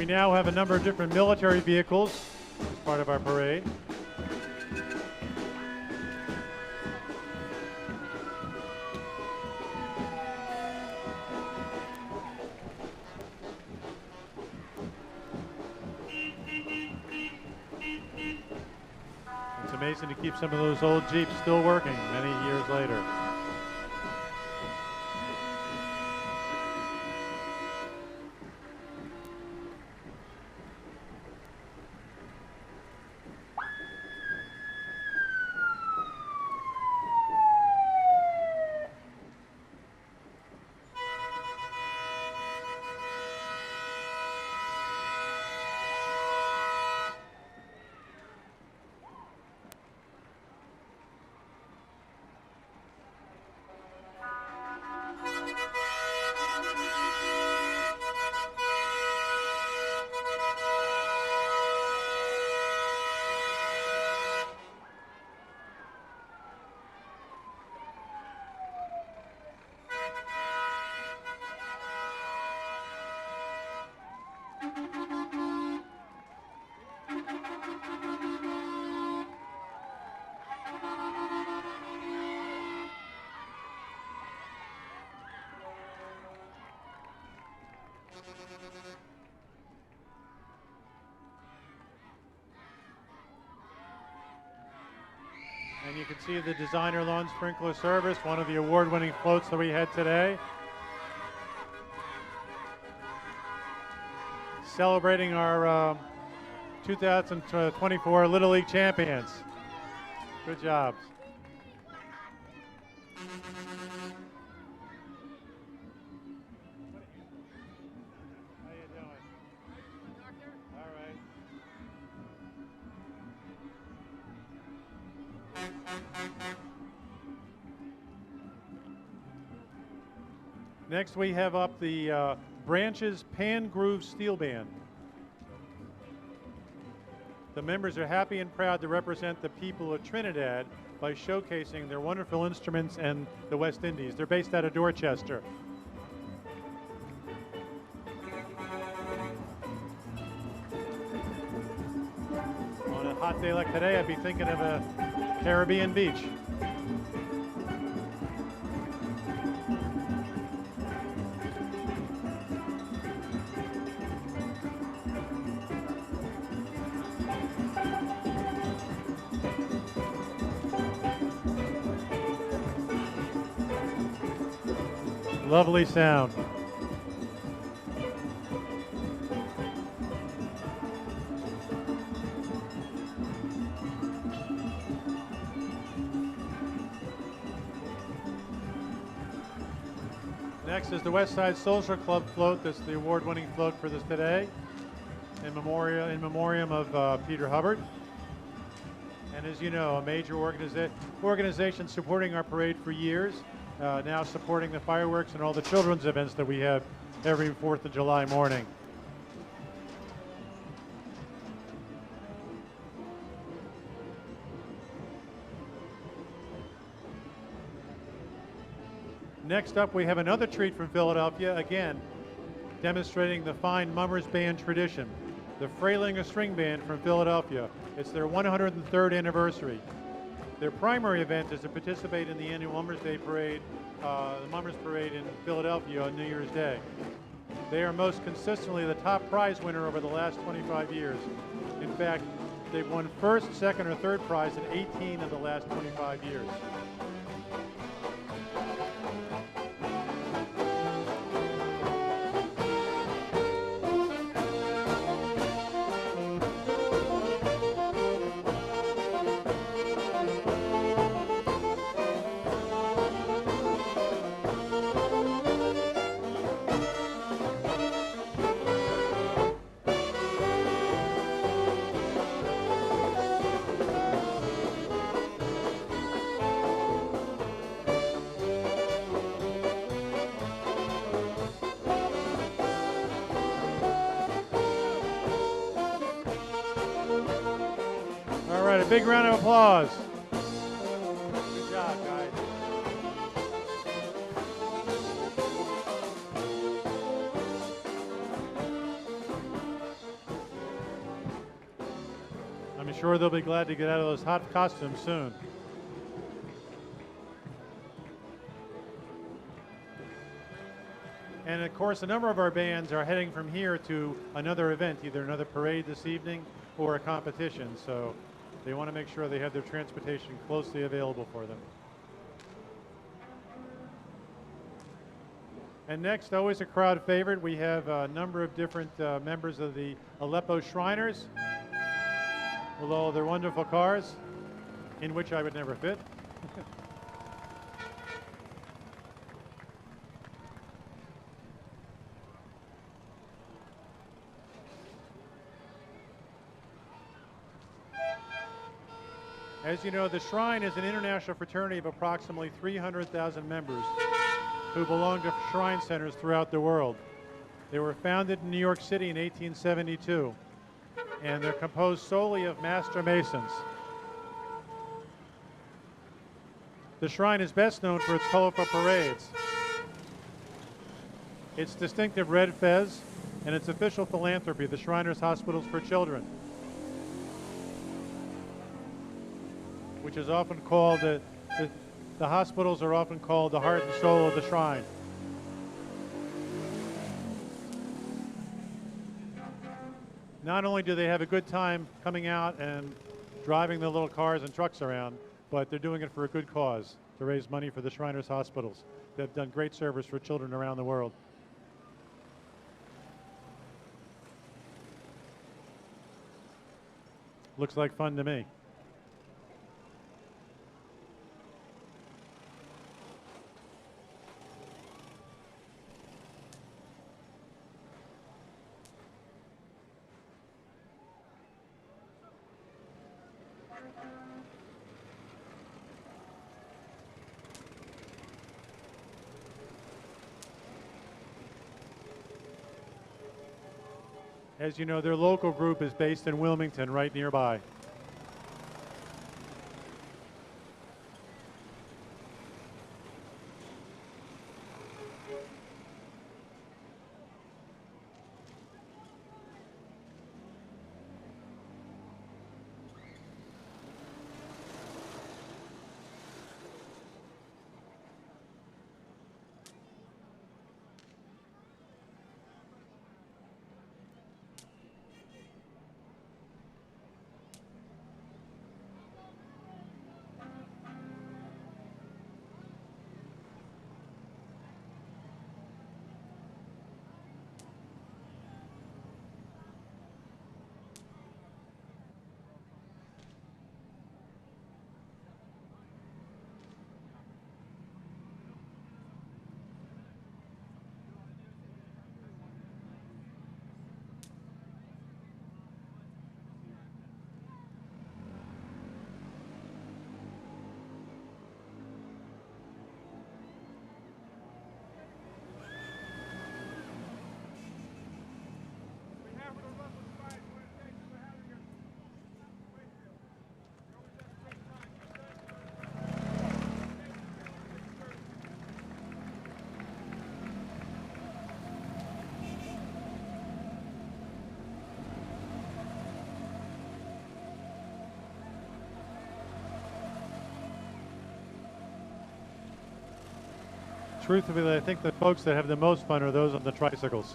We now have a number of different military vehicles as part of our parade. It's amazing to keep some of those old Jeeps still working many years later. And you can see the designer lawn sprinkler service, one of the award-winning floats that we had today. Celebrating our 2024 Little League champions. Good jobs. How you doing? All right. Next we have up the Branches Pan Groove Steel Band. The members are happy and proud to represent the people of Trinidad by showcasing their wonderful instruments and the West Indies. They're based out of Dorchester. On a hot day like today, I'd be thinking of a Caribbean beach. Lovely sound. Next is the West Side Social Club float. That's the award-winning float for this today, in memoriam of Peter Hubbard. And as you know, a major organization supporting our parade for years. Now supporting the fireworks and all the children's events that we have every 4th of July morning. Next up, we have another treat from Philadelphia, again, demonstrating the fine Mummers Band tradition. The Frailing String Band from Philadelphia. It's their 103rd anniversary. Their primary event is to participate in the annual Mummers Day Parade, the Mummers Parade in Philadelphia on New Year's Day. They are most consistently the top prize winner over the last 25 years. In fact, they've won first, second, or third prize in 18 of the last 25 years. All right, a big round of applause. Good job, guys. sure they'll be glad to get out of those hot costumes soon. And of course, a number of our bands are heading from here to another event, either another parade this evening or a competition. So they want to make sure they have their transportation closely available for them. And next, always a crowd favorite, we have a number of different members of the Aleppo Shriners with all their wonderful cars, in which I would never fit. As you know, the Shrine is an international fraternity of approximately 300,000 members who belong to shrine centers throughout the world. They were founded in New York City in 1872, and they're composed solely of master masons. The Shrine is best known for its colorful parades, its distinctive red fez, and its official philanthropy, the Shriners Hospitals for Children, which is often called, the hospitals are often called the heart and soul of the Shrine. Not only do they have a good time coming out and driving the little cars and trucks around, but they're doing it for a good cause, to raise money for the Shriners Hospitals. They've done great service for children around the world. Looks like fun to me. As you know, their local group is based in Wilmington, right nearby. Truthfully, I think the folks that have the most fun are those on the tricycles.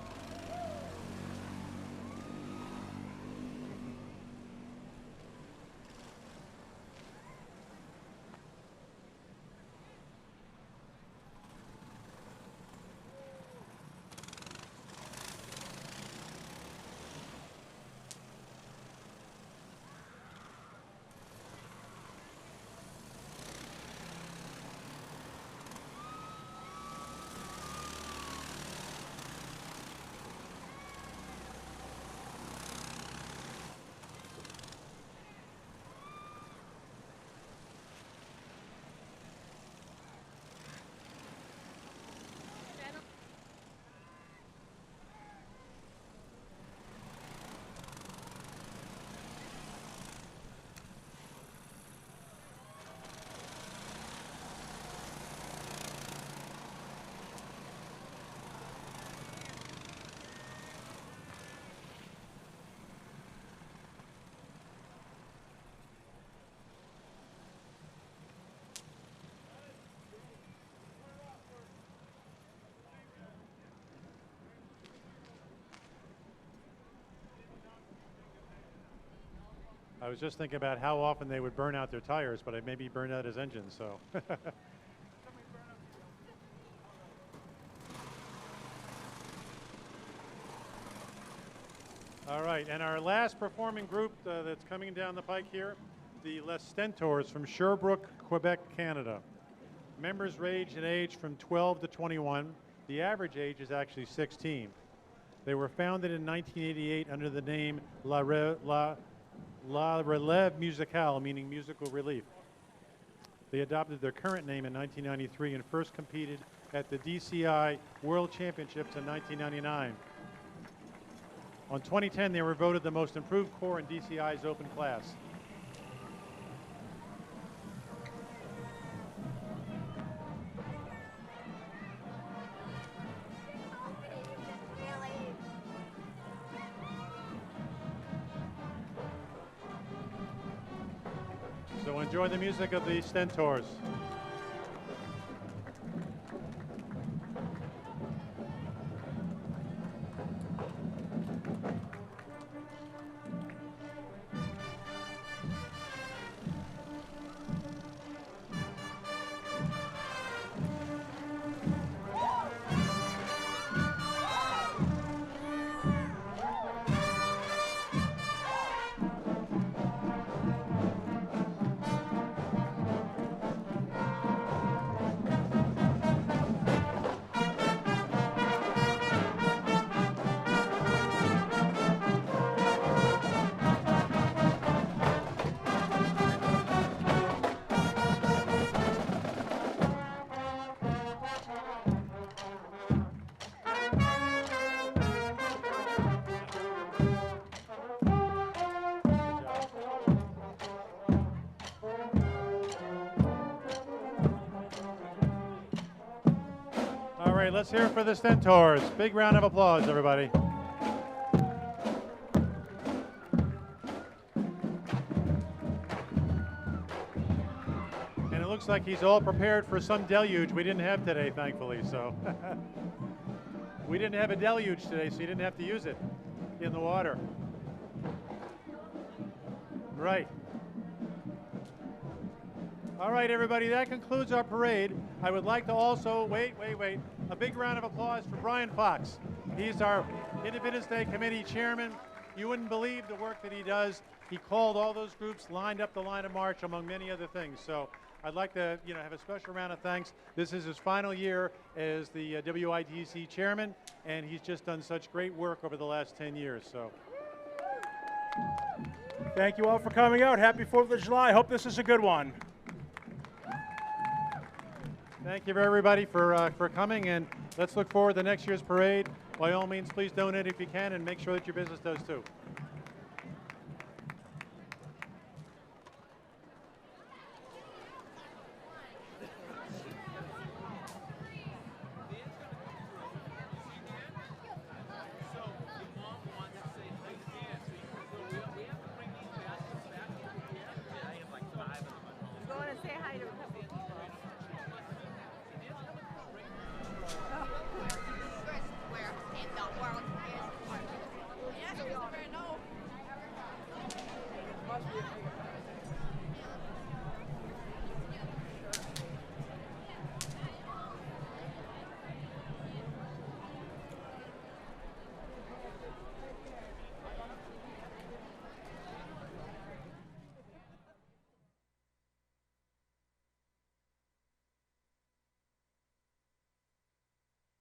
I was just thinking about how often they would burn out their tires, but I maybe burn out his engine, so. All right, and our last performing group that's coming down the pike here, the Les Stentors from Sherbrooke, Quebec, Canada. Members range in age from 12 to 21. The average age is actually 16. They were founded in 1988 under the name La Relève Musicale, meaning musical relief. They adopted their current name in 1993 and first competed at the DCI World Championships in 1999. On 2010, they were voted the most improved corps in DCI's open class. So enjoy the music of the Stentors. All right, let's hear it for the Stentors. Big round of applause, everybody. And it looks like he's all prepared for some deluge we didn't have today, thankfully, so. We didn't have a deluge today, so you didn't have to use it in the water. Right. All right, everybody, that concludes our parade. I would like to also, wait, a big round of applause for Brian Fox. He's our Independence Day Committee chairman. You wouldn't believe the work that he does. He called all those groups, lined up the line of march, among many other things. So I'd like to, have a special round of thanks. This is his final year as the WIDC chairman, and he's just done such great work over the last 10 years. So. Thank you all for coming out. Happy 4th of July. Hope this is a good one. Thank you, everybody, for coming, and let's look forward to next year's parade. By all means, please donate if you can, and make sure that your business does too.